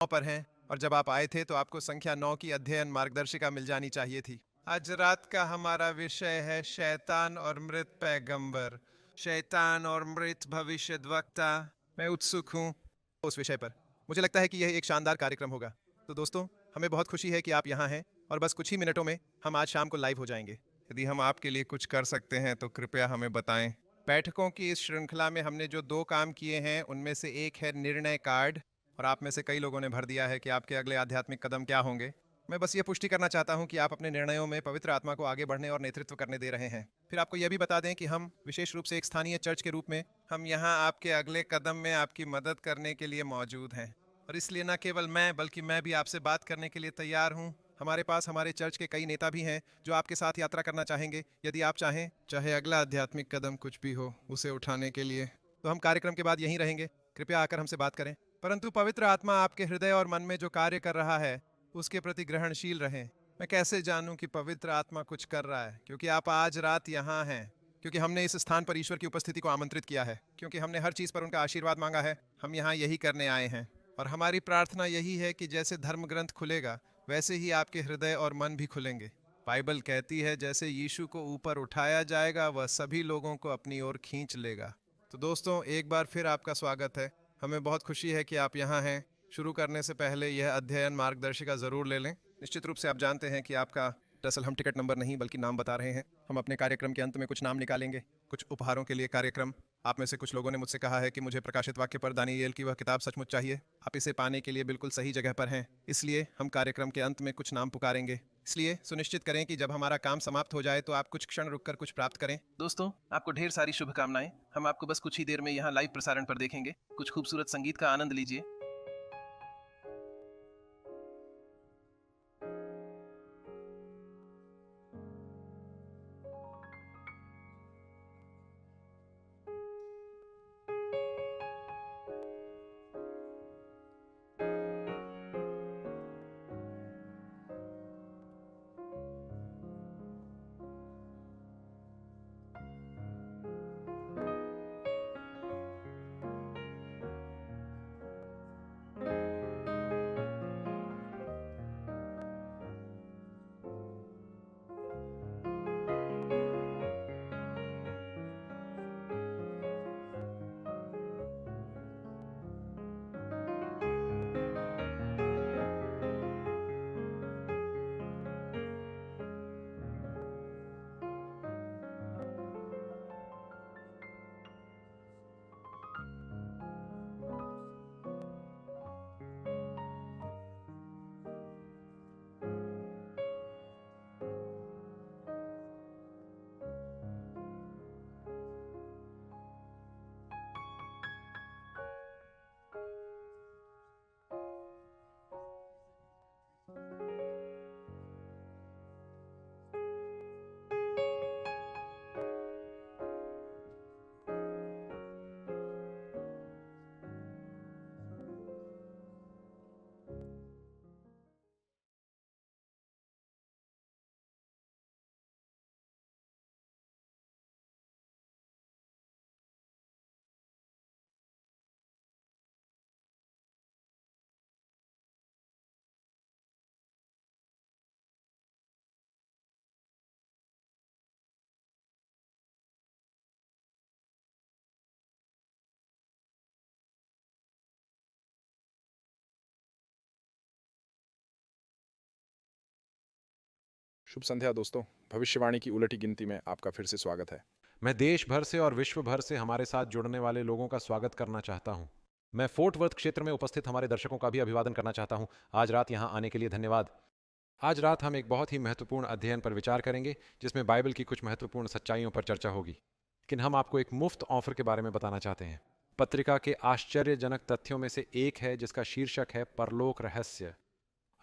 9 पर हैं और जब आप आए थे तो आपको संख्या 9 की अध्ययन मार्गदर्शिका मिल जानी चाहिए थी। आज रात का हमारा विषय है शैतान और मृत पैगंबर, शैतान और मृत भविष्यद्वक्ता। मैं उत्सुक हूँ उस विषय पर। मुझे लगता है कि यह एक शानदार कार्यक्रम होगा। तो दोस्तों, हमें बहुत खुशी है कि आप यहाँ हैं और बस कुछ ही मिनटों में हम आज शाम को लाइव हो जाएंगे। यदि हम आपके लिए कुछ कर सकते हैं तो कृपया हमें बताएं। बैठकों की इस श्रृंखला में हमने जो 2 काम किए हैं उनमें से एक है निर्णय कार्ड, और आप में से कई लोगों ने भर दिया है कि आपके अगले आध्यात्मिक कदम क्या होंगे। मैं बस ये पुष्टि करना चाहता हूं कि आप अपने निर्णयों में पवित्र आत्मा को आगे बढ़ने और नेतृत्व करने दे रहे हैं। फिर आपको यह भी बता दें कि हम विशेष रूप से एक स्थानीय चर्च के रूप में हम यहाँ आपके अगले कदम में आपकी मदद करने के लिए मौजूद हैं। और इसलिए न केवल मैं बल्कि मैं भी आपसे बात करने के लिए तैयार हूँ। हमारे पास हमारे चर्च के कई नेता भी हैं जो आपके साथ यात्रा करना चाहेंगे यदि आप चाहें, चाहे अगला आध्यात्मिक कदम कुछ भी हो उसे उठाने के लिए। तो हम कार्यक्रम के बाद यहीं रहेंगे। कृपया आकर हमसे बात करें। परंतु पवित्र आत्मा आपके हृदय और मन में जो कार्य कर रहा है उसके प्रति ग्रहणशील रहें। मैं कैसे जानूं कि पवित्र आत्मा कुछ कर रहा है? क्योंकि आप आज रात यहाँ हैं, क्योंकि हमने इस स्थान पर ईश्वर की उपस्थिति को आमंत्रित किया है, क्योंकि हमने हर चीज़ पर उनका आशीर्वाद मांगा है। हम यहाँ यही करने आए हैं और हमारी प्रार्थना यही है कि जैसे धर्म ग्रंथ खुलेगा वैसे ही आपके हृदय और मन भी खुलेंगे। बाइबल कहती है जैसे यीशु को ऊपर उठाया जाएगा वह सभी लोगों को अपनी ओर खींच लेगा। तो दोस्तों, एक बार फिर आपका स्वागत है। हमें बहुत खुशी है कि आप यहाँ हैं। शुरू करने से पहले यह अध्ययन मार्गदर्शिका ज़रूर ले लें। निश्चित रूप से आप जानते हैं कि आपका, दरअसल हम टिकट नंबर नहीं बल्कि नाम बता रहे हैं। हम अपने कार्यक्रम के अंत में कुछ नाम निकालेंगे, कुछ उपहारों के लिए कार्यक्रम। आप में से कुछ लोगों ने मुझसे कहा है कि मुझे प्रकाशित वाक्य पर दानियेल की वह किताब सचमुच चाहिए। आप इसे पाने के लिए बिल्कुल सही जगह पर हैं। इसलिए हम कार्यक्रम के अंत में कुछ नाम पुकारेंगे। इसलिए सुनिश्चित करें कि जब हमारा काम समाप्त हो जाए तो आप कुछ क्षण रुककर कुछ प्राप्त करें। दोस्तों, आपको ढेर सारी शुभकामनाएं। हम आपको बस कुछ ही देर में यहाँ लाइव प्रसारण पर देखेंगे। कुछ खूबसूरत संगीत का आनंद लीजिए। शुभ संध्या दोस्तों, भविष्यवाणी की उलटी गिनती में आपका फिर से स्वागत है। मैं देश भर से और विश्व भर से हमारे साथ जुड़ने वाले लोगों का स्वागत करना चाहता हूं। मैं फोर्ट वर्थ क्षेत्र में उपस्थित हमारे दर्शकों का भी अभिवादन करना चाहता हूं। आज रात यहां आने के लिए धन्यवाद। आज रात हम एक बहुत ही महत्वपूर्ण अध्ययन पर विचार करेंगे जिसमें बाइबल की कुछ महत्वपूर्ण सच्चाइयों पर चर्चा होगी। लेकिन हम आपको एक मुफ्त ऑफर के बारे में बताना चाहते हैं। पत्रिका के आश्चर्यजनक तथ्यों में से एक है जिसका शीर्षक है परलोक रहस्य, और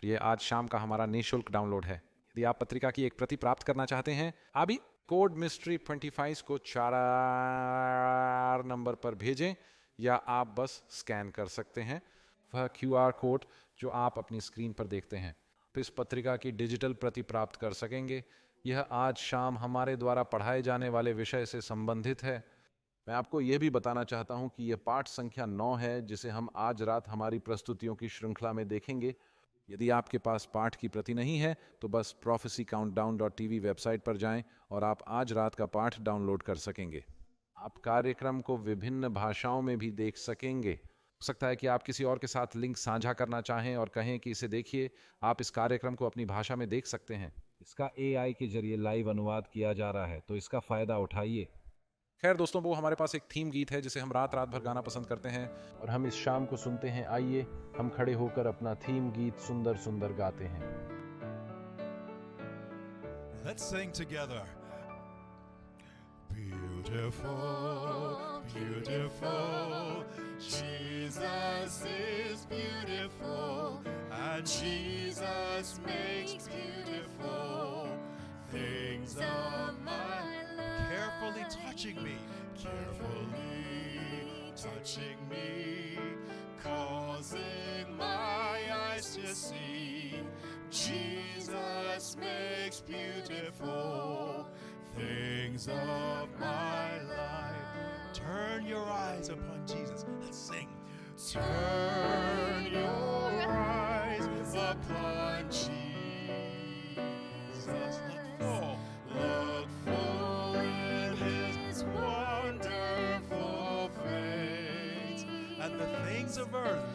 ये आज शाम का हमारा निःशुल्क डाउनलोड है। यदि आप पत्रिका की एक प्रति प्राप्त करना चाहते हैं, अभी कोड मिस्ट्री 25 को 4 नंबर पर भेजें, या आप बस स्कैन कर सकते हैं वह QR कोड जो आप अपनी स्क्रीन पर देखते हैं। तो इस पत्रिका की डिजिटल प्रति प्राप्त कर सकेंगे। यह आज शाम हमारे द्वारा पढ़ाए जाने वाले विषय से संबंधित है। मैं आपको यह भी बताना चाहता हूं कि यह पाठ संख्या 9 है जिसे हम आज रात हमारी प्रस्तुतियों की श्रृंखला में देखेंगे। यदि आपके पास पाठ की प्रति नहीं है तो बस prophecycountdown.tv वेबसाइट पर जाएं और आप आज रात का पाठ डाउनलोड कर सकेंगे। आप कार्यक्रम को विभिन्न भाषाओं में भी देख सकेंगे। हो सकता है कि आप किसी और के साथ लिंक साझा करना चाहें और कहें कि इसे देखिए। आप इस कार्यक्रम को अपनी भाषा में देख सकते हैं। इसका AI के जरिए लाइव अनुवाद किया जा रहा है, तो इसका फायदा उठाइए। खैर दोस्तों, वो हमारे पास एक थीम गीत है जिसे हम रात रात भर गाना पसंद करते हैं और हम इस शाम को सुनते हैं। आइए हम खड़े होकर अपना थीम गीत सुंदर सुंदर गाते हैं। Let's sing together. Beautiful, beautiful, Jesus is beautiful, and Jesus makes beautiful things of my life. Carefully touching me, carefully touching me, causing my eyes to see. Jesus makes beautiful things of my life. Turn your eyes upon Jesus. Let's sing. Turn your eyes upon Jesus. Look full in His wonderful face, and the things of earth,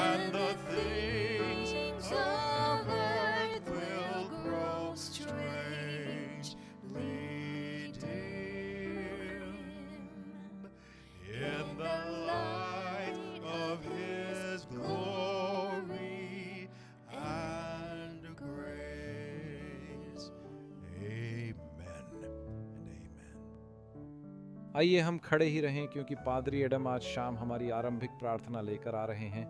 and the things of earth will grow strangely dim in the light of His glory and grace. Amen and amen. आइए हम खड़े ही रहें क्योंकि पादरी Adam आज शाम हमारी आरंभिक प्रार्थना लेकर आ रहे हैं।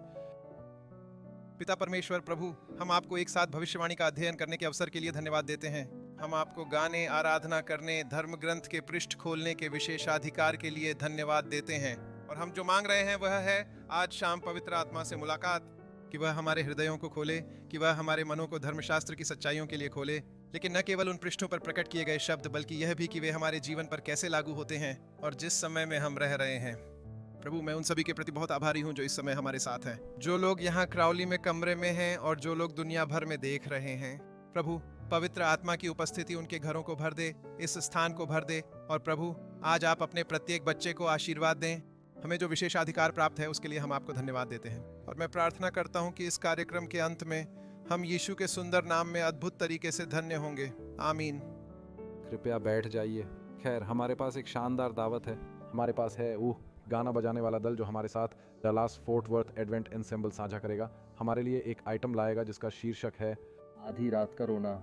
पिता परमेश्वर प्रभु, हम आपको एक साथ भविष्यवाणी का अध्ययन करने के अवसर के लिए धन्यवाद देते हैं। हम आपको गाने, आराधना करने, धर्म ग्रंथ के पृष्ठ खोलने के विशेषाधिकार के लिए धन्यवाद देते हैं। और हम जो मांग रहे हैं वह है आज शाम पवित्र आत्मा से मुलाकात, कि वह हमारे हृदयों को खोले, कि वह हमारे मनों को धर्मशास्त्र की सच्चाइयों के लिए खोले, लेकिन न केवल उन पृष्ठों पर प्रकट किए गए शब्द, बल्कि यह भी कि वे हमारे जीवन पर कैसे लागू होते हैं और जिस समय में हम रह रहे हैं। प्रभु, मैं उन सभी के प्रति बहुत आभारी हूं जो इस समय हमारे साथ हैं, जो लोग यहाँ क्राउली में कमरे में हैं और जो लोग दुनिया भर में देख रहे हैं। प्रभु, पवित्र आत्मा की उपस्थिति उनके घरों को भर दे, इस स्थान को भर दे। और प्रभु, आज आप अपने प्रत्येक बच्चे को आशीर्वाद दें। हमें जो विशेषाधिकार प्राप्त है उसके लिए हम आपको धन्यवाद देते हैं। और मैं प्रार्थना करता हूँ कि इस कार्यक्रम के अंत में हम यीशु के सुंदर नाम में अद्भुत तरीके से धन्य होंगे। आमीन। कृपया बैठ जाइए। खैर, हमारे पास एक शानदार दावत है। हमारे पास है गाना बजाने वाला दल जो हमारे साथ Dallas fort worth advent ensemble साझा करेगा। हमारे लिए एक आइटम लाएगा जिसका शीर्षक है आधी रात का रोना।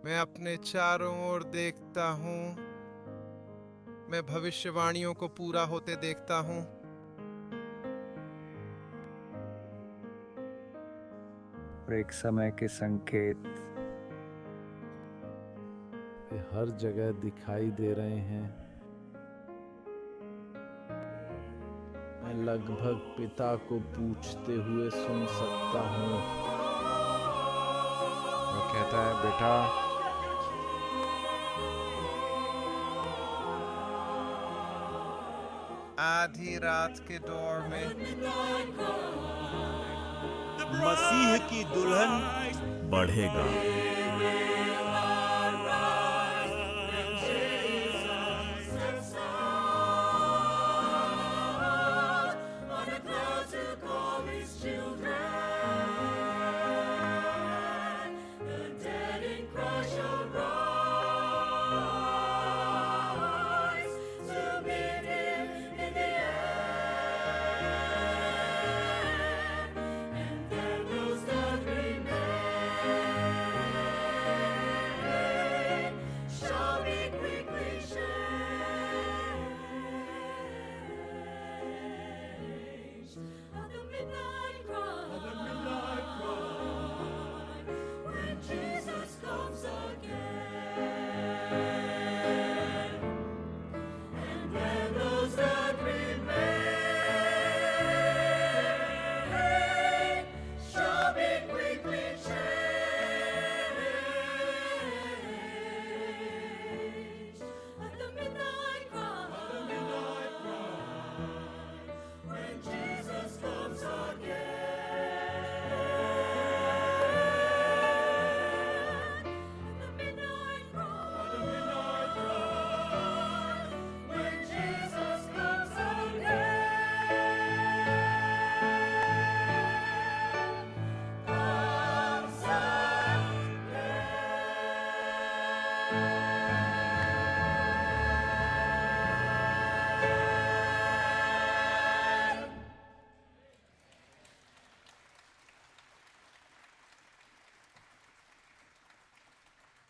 मैं अपने चारों ओर देखता हूँ। मैं भविष्यवाणियों को पूरा होते देखता हूँ। और एक समय के संकेत वे हर जगह दिखाई दे रहे हैं। मैं लगभग पिता को पूछते हुए सुन सकता हूँ। वो कहता है, बेटा आधी रात के दौर में मसीह की दुल्हन बढ़ेगा।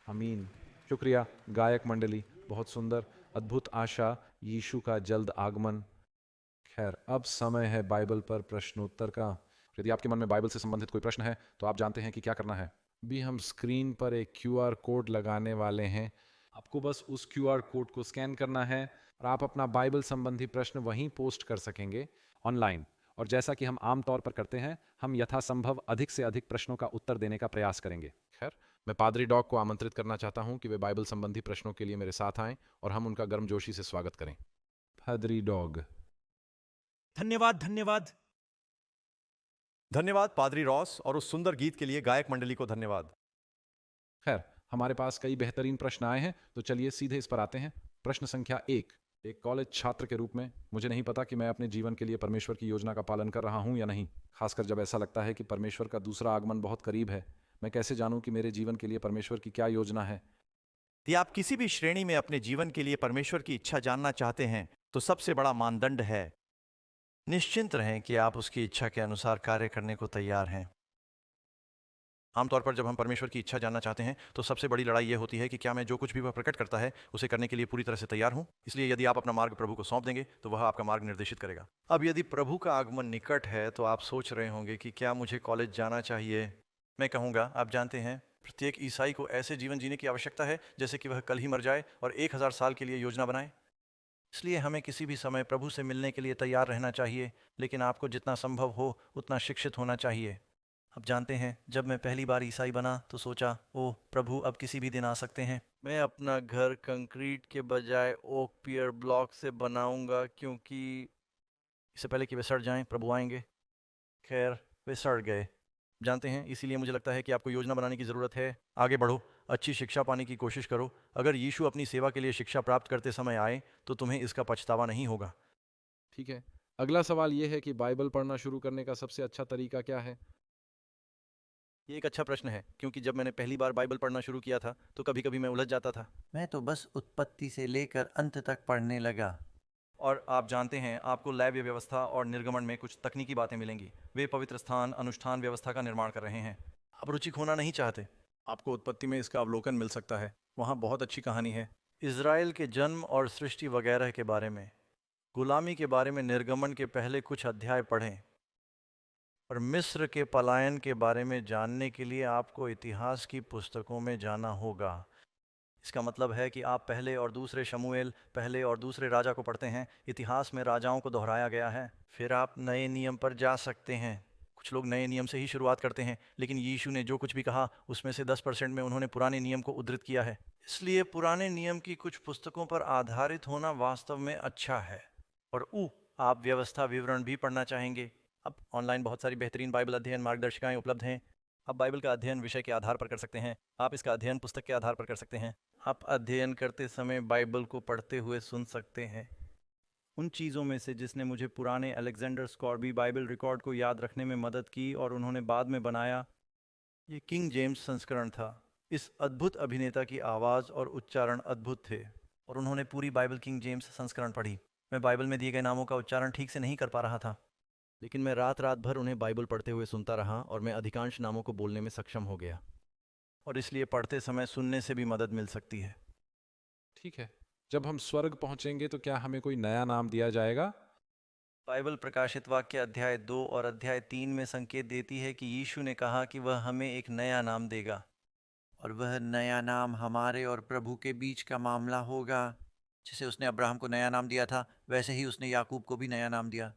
आमीन। शुक्रिया गायक मंडली, बहुत सुंदर, अद्भुत आशा, यीशु का जल्द आगमन। खैर, अब समय है बाइबल पर प्रश्नोत्तर का। यदि आपके मन में बाइबल से संबंधित कोई प्रश्न है तो आप जानते हैं कि क्या करना है। भी हम स्क्रीन पर एक क्यूआर कोड लगाने वाले हैं। आपको बस उस क्यूआर कोड को स्कैन करना है और आप अपना बाइबल संबंधी प्रश्न वहीं पोस्ट कर सकेंगे ऑनलाइन। और जैसा कि हम आम तौर पर करते हैं, हम यथासंभव अधिक से अधिक प्रश्नों का उत्तर देने का प्रयास करेंगे। खैर, मैं पादरी डॉग को आमंत्रित करना चाहता हूं कि वे बाइबल संबंधी प्रश्नों के लिए मेरे साथ आएं और हम उनका गर्मजोशी से स्वागत करें। पादरी डॉग। धन्यवाद धन्यवाद धन्यवाद पादरी रॉस, और उस सुंदर गीत के लिए गायक मंडली को धन्यवाद। खैर, हमारे पास कई बेहतरीन प्रश्न आए हैं, तो चलिए सीधे इस पर आते हैं। प्रश्न संख्या 1। एक कॉलेज छात्र के रूप में मुझे नहीं पता कि मैं अपने जीवन के लिए परमेश्वर की योजना का पालन कर रहा हूं या नहीं, खासकर जब ऐसा लगता है कि परमेश्वर का दूसरा आगमन बहुत करीब है। मैं कैसे जानूं कि मेरे जीवन के लिए परमेश्वर की क्या योजना है? यदि आप किसी भी श्रेणी में अपने जीवन के लिए परमेश्वर की इच्छा जानना चाहते हैं तो सबसे बड़ा मानदंड है निश्चिंत रहें कि आप उसकी इच्छा के अनुसार कार्य करने को तैयार हैं। आमतौर पर जब हम परमेश्वर की इच्छा जानना चाहते हैं तो सबसे बड़ी लड़ाई यह होती है कि क्या मैं जो कुछ भी वह प्रकट करता है उसे करने के लिए पूरी तरह से तैयार हूं। इसलिए यदि आप अपना मार्ग प्रभु को सौंप देंगे तो वह आपका मार्ग निर्देशित करेगा। अब यदि प्रभु का आगमन निकट है तो आप सोच रहे होंगे कि क्या मुझे कॉलेज जाना चाहिए। मैं कहूँगा, आप जानते हैं, प्रत्येक ईसाई को ऐसे जीवन जीने की आवश्यकता है जैसे कि वह कल ही मर जाए और 1000 साल के लिए योजना बनाए। इसलिए हमें किसी भी समय प्रभु से मिलने के लिए तैयार रहना चाहिए, लेकिन आपको जितना संभव हो उतना शिक्षित होना चाहिए। आप जानते हैं, जब मैं पहली बार ईसाई बना तो सोचा, ओह प्रभु अब किसी भी दिन आ सकते हैं। मैं अपना घर कंक्रीट के बजाय ओक पियर ब्लॉक से बनाऊंगा, क्योंकि इससे पहले कि वे सड़ जाएं प्रभु आएंगे। खैर, वे सड़ गए। जानते हैं, इसीलिए मुझे लगता है कि आपको योजना बनाने की ज़रूरत है। आगे बढ़ो, अच्छी शिक्षा पाने की कोशिश करो। अगर यीशु अपनी सेवा के लिए शिक्षा प्राप्त करते समय आए तो तुम्हें इसका पछतावा नहीं होगा। ठीक है, अगला सवाल यह है कि बाइबल पढ़ना शुरू करने का सबसे अच्छा तरीका क्या है? ये एक अच्छा प्रश्न है, क्योंकि जब मैंने पहली बार बाइबल पढ़ना शुरू किया था तो कभी कभी मैं उलझ जाता था। मैं तो बस उत्पत्ति से लेकर अंत तक पढ़ने लगा। और आप जानते हैं, आपको लैव्य व्यवस्था और निर्गमन में कुछ तकनीकी बातें मिलेंगी। वे पवित्र स्थान अनुष्ठान व्यवस्था का निर्माण कर रहे हैं। आप रुचि खोना नहीं चाहते। आपको उत्पत्ति में इसका अवलोकन मिल सकता है। वहाँ बहुत अच्छी कहानी है। इज़राइल के जन्म और सृष्टि वगैरह के बारे में, गुलामी के बारे में निर्गमन के पहले कुछ अध्याय पढ़ें। और मिस्र के पलायन के बारे में जानने के लिए आपको इतिहास की पुस्तकों में जाना होगा। इसका मतलब है कि आप पहले और दूसरे शमूएल, पहले और दूसरे राजा को पढ़ते हैं। इतिहास में राजाओं को दोहराया गया है। फिर आप नए नियम पर जा सकते हैं। कुछ लोग नए नियम से ही शुरुआत करते हैं, लेकिन यीशु ने जो कुछ भी कहा उसमें से 10% में उन्होंने पुराने नियम को उद्धृत किया है। इसलिए पुराने नियम की कुछ पुस्तकों पर आधारित होना वास्तव में अच्छा है। और आप व्यवस्था विवरण भी पढ़ना चाहेंगे। अब ऑनलाइन बहुत सारी बेहतरीन बाइबल अध्ययन मार्गदर्शिकाएं उपलब्ध हैं। आप बाइबल का अध्ययन विषय के आधार पर कर सकते हैं। आप इसका अध्ययन पुस्तक के आधार पर कर सकते हैं। आप अध्ययन करते समय बाइबल को पढ़ते हुए सुन सकते हैं। उन चीज़ों में से जिसने मुझे पुराने अलेक्जेंडर स्कॉर्बी बाइबल रिकॉर्ड को याद रखने में मदद की और उन्होंने बाद में बनाया, ये किंग जेम्स संस्करण था। इस अद्भुत अभिनेता की आवाज़ और उच्चारण अद्भुत थे और उन्होंने पूरी बाइबल किंग जेम्स संस्करण पढ़ी। मैं बाइबल में दिए गए नामों का उच्चारण ठीक से नहीं कर पा रहा था, लेकिन मैं रात रात भर उन्हें बाइबल पढ़ते हुए सुनता रहा और मैं अधिकांश नामों को बोलने में सक्षम हो गया। और इसलिए पढ़ते समय सुनने से भी मदद मिल सकती है। ठीक है, जब हम स्वर्ग पहुंचेंगे तो क्या हमें कोई नया नाम दिया जाएगा? बाइबल प्रकाशित वाक्य अध्याय 2 और अध्याय 3 में संकेत देती है कि यीशु ने कहा कि वह हमें एक नया नाम देगा, और वह नया नाम हमारे और प्रभु के बीच का मामला होगा। जिसे उसने अब्राहम को नया नाम दिया था, वैसे ही उसने याकूब को भी नया नाम दिया।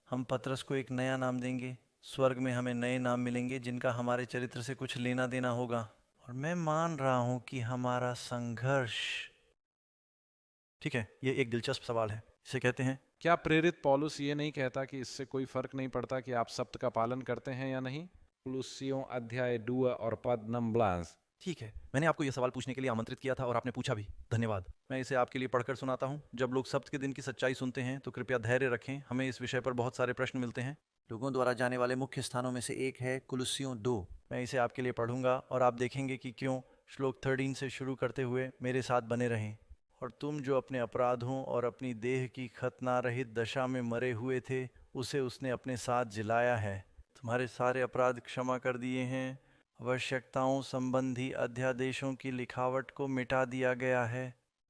हम पतरस को एक नया नाम देंगे। स्वर्ग में हमें नए नाम मिलेंगे जिनका हमारे चरित्र से कुछ लेना देना होगा। और मैं मान रहा हूं कि हमारा संघर्ष, ठीक है, ये एक दिलचस्प सवाल है। इसे कहते हैं, क्या प्रेरित पौलुस ये नहीं कहता कि इससे कोई फर्क नहीं पड़ता कि आप सब्त का पालन करते हैं या नहीं? कुलुस्सियों अध्याय 2 और पद नंबर। ठीक है, मैंने आपको यह सवाल पूछने के लिए आमंत्रित किया था और आपने पूछा भी, धन्यवाद। मैं इसे आपके लिए पढ़कर सुनाता हूँ। जब लोग सब्त के दिन की सच्चाई सुनते हैं तो कृपया धैर्य रखें। हमें इस विषय पर बहुत सारे प्रश्न मिलते हैं। लोगों द्वारा जाने वाले मुख्य स्थानों में से एक है कुलुस्सियों 2। मैं इसे आपके लिए पढ़ूंगा और आप देखेंगे कि क्यों। श्लोक 13 से शुरू करते हुए मेरे साथ बने रहें। और तुम जो अपने अपराधों और अपनी देह की खतना रहित दशा में मरे हुए थे, उसे उसने अपने साथ जिलाया है। तुम्हारे सारे अपराध क्षमा कर दिए हैं। आवश्यकताओं संबंधी अध्यादेशों की लिखावट को मिटा दिया गया है।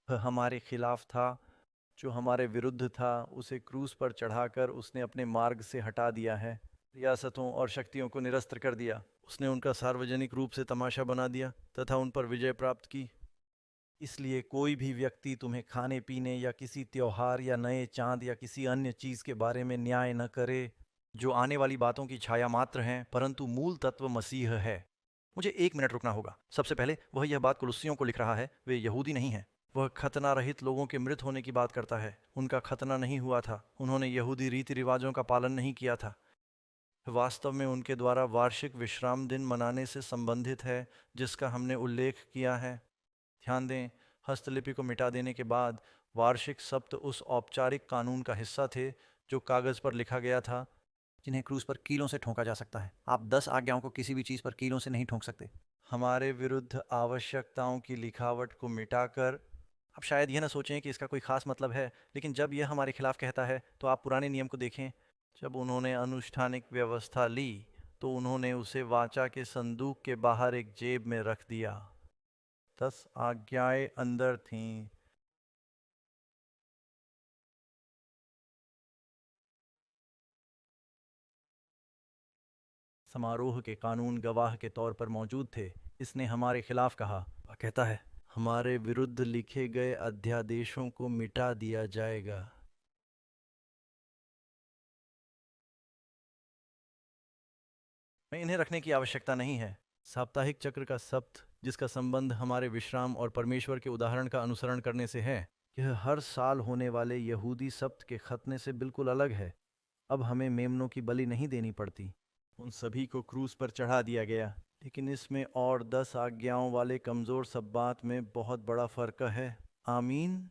वह हमारे खिलाफ था, जो हमारे विरुद्ध था, उसे क्रूस पर चढ़ाकर उसने अपने मार्ग से हटा दिया है। रियासतों और शक्तियों को निरस्त कर दिया। उसने उनका सार्वजनिक रूप से तमाशा बना दिया तथा उन पर विजय प्राप्त की। इसलिए कोई भी व्यक्ति तुम्हें खाने पीने या किसी त्योहार या नए चांद या किसी अन्य चीज़ के बारे में न्याय न करे, जो आने वाली बातों की छाया मात्र हैं, परंतु मूल तत्व मसीह है। मुझे 1 मिनट रुकना होगा। सबसे पहले वह यह बात कुलुस्सियों को लिख रहा है। वे यहूदी नहीं हैं। वह खतना रहित लोगों के मृत होने की बात करता है। उनका खतना नहीं हुआ था। उन्होंने यहूदी रीति रिवाजों का पालन नहीं किया था। वास्तव में उनके द्वारा वार्षिक विश्राम दिन मनाने से संबंधित है, जिसका हमने उल्लेख किया है। ध्यान दें, हस्तलिपि को मिटा देने के बाद वार्षिक सप्त उस औपचारिक कानून का हिस्सा थे जो कागज पर लिखा गया था, जिन्हें क्रूस पर कीलों से ठोका जा सकता है। आप 10 आज्ञाओं को किसी भी चीज़ पर कीलों से नहीं ठोक सकते। हमारे विरुद्ध आवश्यकताओं की लिखावट को मिटाकर, आप शायद यह ना सोचें कि इसका कोई खास मतलब है, लेकिन जब यह हमारे खिलाफ कहता है तो आप पुराने नियम को देखें। जब उन्होंने अनुष्ठानिक व्यवस्था ली तो उन्होंने उसे वाचा के संदूक के बाहर एक जेब में रख दिया। 10 आज्ञाएं अंदर थीं। समारोह के कानून गवाह के तौर पर मौजूद थे। इसने हमारे खिलाफ कहा। वह कहता है, हमारे विरुद्ध लिखे गए अध्यादेशों को मिटा दिया जाएगा। मैं इन्हें रखने की आवश्यकता नहीं है। साप्ताहिक चक्र का सप्त, जिसका संबंध हमारे विश्राम और परमेश्वर के उदाहरण का अनुसरण करने से है, यह हर साल होने वाले यहूदी सप्त के खतने से बिल्कुल अलग है। अब हमें मेमनों की बलि नहीं देनी पड़ती। उन सभी को क्रूस पर चढ़ा दिया गया। लेकिन इसमें और 10 आज्ञाओं वाले कमज़ोर सब्बात में बहुत बड़ा फ़र्क है। आमीन।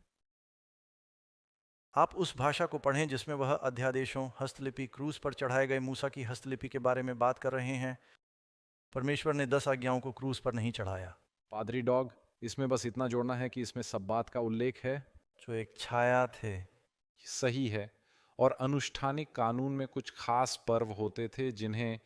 आप उस भाषा को पढ़ें जिसमें वह अध्यादेशों, हस्तलिपि, क्रूस पर चढ़ाए गए मूसा की हस्तलिपि के बारे में बात कर रहे हैं। परमेश्वर ने 10 आज्ञाओं को क्रूस पर नहीं चढ़ाया। पादरी डॉग, इसमें बस इतना जोड़ना है कि इसमें सब्बात का उल्लेख है, जो एक छाया थे। सही है। और अनुष्ठानिक कानून में कुछ खास पर्व होते थे जिन्हें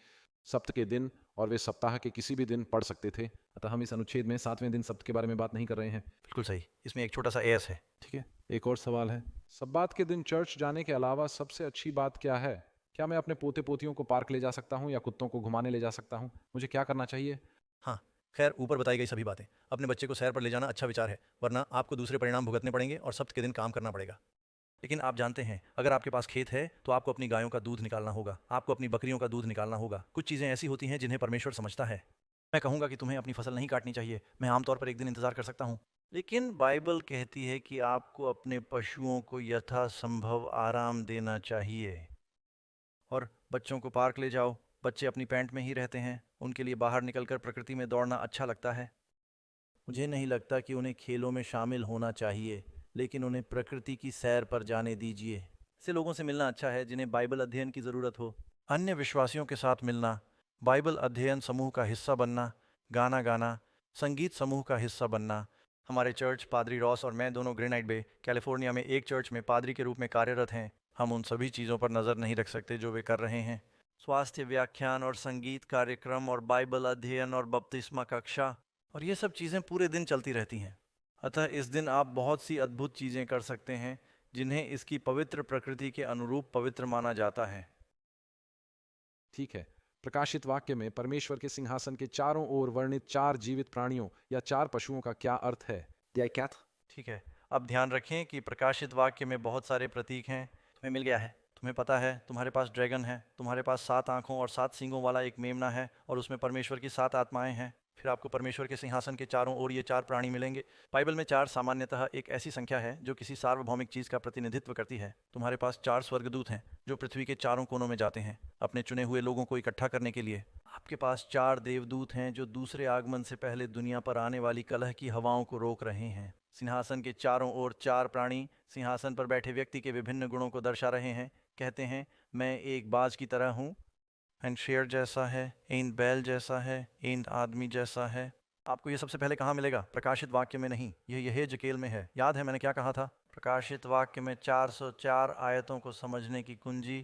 सप्त के दिन और वे सप्ताह के किसी भी दिन पढ़ सकते थे। अतः हम इस अनुच्छेद में 7वें दिन सब्त के बारे में बात नहीं कर रहे हैं। बिल्कुल सही, इसमें एक छोटा सा एस है। ठीक है, एक और सवाल है। सब्बात के दिन चर्च जाने के अलावा सबसे अच्छी बात क्या है? क्या मैं अपने पोते पोतियों को पार्क ले जा सकता हूँ या कुत्तों को घुमाने ले जा सकता हूँ? मुझे क्या करना चाहिए? हाँ, खैर ऊपर बताई गई सभी बातें, अपने बच्चे को सैर पर ले जाना अच्छा विचार है, वरना आपको दूसरे परिणाम भुगतने पड़ेंगे और सब्त के दिन काम करना पड़ेगा। लेकिन आप जानते हैं, अगर आपके पास खेत है तो आपको अपनी गायों का दूध निकालना होगा, आपको अपनी बकरियों का दूध निकालना होगा। कुछ चीज़ें ऐसी होती हैं जिन्हें परमेश्वर समझता है। मैं कहूँगा कि तुम्हें अपनी फसल नहीं काटनी चाहिए, मैं आमतौर पर एक दिन इंतजार कर सकता हूँ, लेकिन बाइबल कहती है कि आपको अपने पशुओं को यथासंभव आराम देना चाहिए। और बच्चों को पार्क ले जाओ, बच्चे अपनी पैंट में ही रहते हैं, उनके लिए बाहर निकलकर प्रकृति में दौड़ना अच्छा लगता है। मुझे नहीं लगता कि उन्हें खेलों में शामिल होना चाहिए, लेकिन उन्हें प्रकृति की सैर पर जाने दीजिए। ऐसे लोगों से मिलना अच्छा है जिन्हें बाइबल अध्ययन की ज़रूरत हो, अन्य विश्वासियों के साथ मिलना, बाइबल अध्ययन समूह का हिस्सा बनना, गाना गाना, संगीत समूह का हिस्सा बनना। हमारे चर्च, पादरी रॉस और मैं दोनों ग्रेनाइट बे, कैलिफोर्निया में एक चर्च में पादरी के रूप में कार्यरत हैं। हम उन सभी चीज़ों पर नज़र नहीं रख सकते जो वे कर रहे हैं। स्वास्थ्य व्याख्यान और संगीत कार्यक्रम और बाइबल अध्ययन और बपतिस्मा कक्षा और ये सब चीज़ें पूरे दिन चलती रहती हैं। अतः इस दिन आप बहुत सी अद्भुत चीज़ें कर सकते हैं जिन्हें इसकी पवित्र प्रकृति के अनुरूप पवित्र माना जाता है। ठीक है, प्रकाशित वाक्य में परमेश्वर के सिंहासन के चारों ओर वर्णित 4 जीवित प्राणियों या 4 पशुओं का क्या अर्थ है? ठीक है, अब ध्यान रखें कि प्रकाशित वाक्य में बहुत सारे प्रतीक हैं। तुम्हें मिल गया है, तुम्हें पता है, तुम्हारे पास ड्रैगन है, तुम्हारे पास 7 आंखों और 7 सींगों वाला एक मेमना है और उसमें परमेश्वर की 7 आत्माएं हैं। फिर आपको परमेश्वर के सिंहासन के चारों ओर ये 4 प्राणी मिलेंगे। बाइबल में 4 सामान्यतः एक ऐसी संख्या है जो किसी सार्वभौमिक चीज़ का प्रतिनिधित्व करती है। तुम्हारे पास 4 स्वर्गदूत हैं जो पृथ्वी के चारों कोनों में जाते हैं अपने चुने हुए लोगों को इकट्ठा करने के लिए। आपके पास 4 देवदूत हैं जो दूसरे आगमन से पहले दुनिया पर आने वाली कलह की हवाओं को रोक रहे हैं। सिंहासन के चारों ओर 4 प्राणी सिंहासन पर बैठे व्यक्ति के विभिन्न गुणों को दर्शा रहे हैं। कहते हैं, मैं एक बाज की तरह हूँ, एंड शेर जैसा है, एंड बैल जैसा है, एंड आदमी जैसा है। आपको ये सबसे पहले कहाँ मिलेगा? प्रकाशित वाक्य में नहीं, ये यहेजकेल में है। याद है मैंने क्या कहा था? प्रकाशित वाक्य में 404 आयतों को समझने की कुंजी।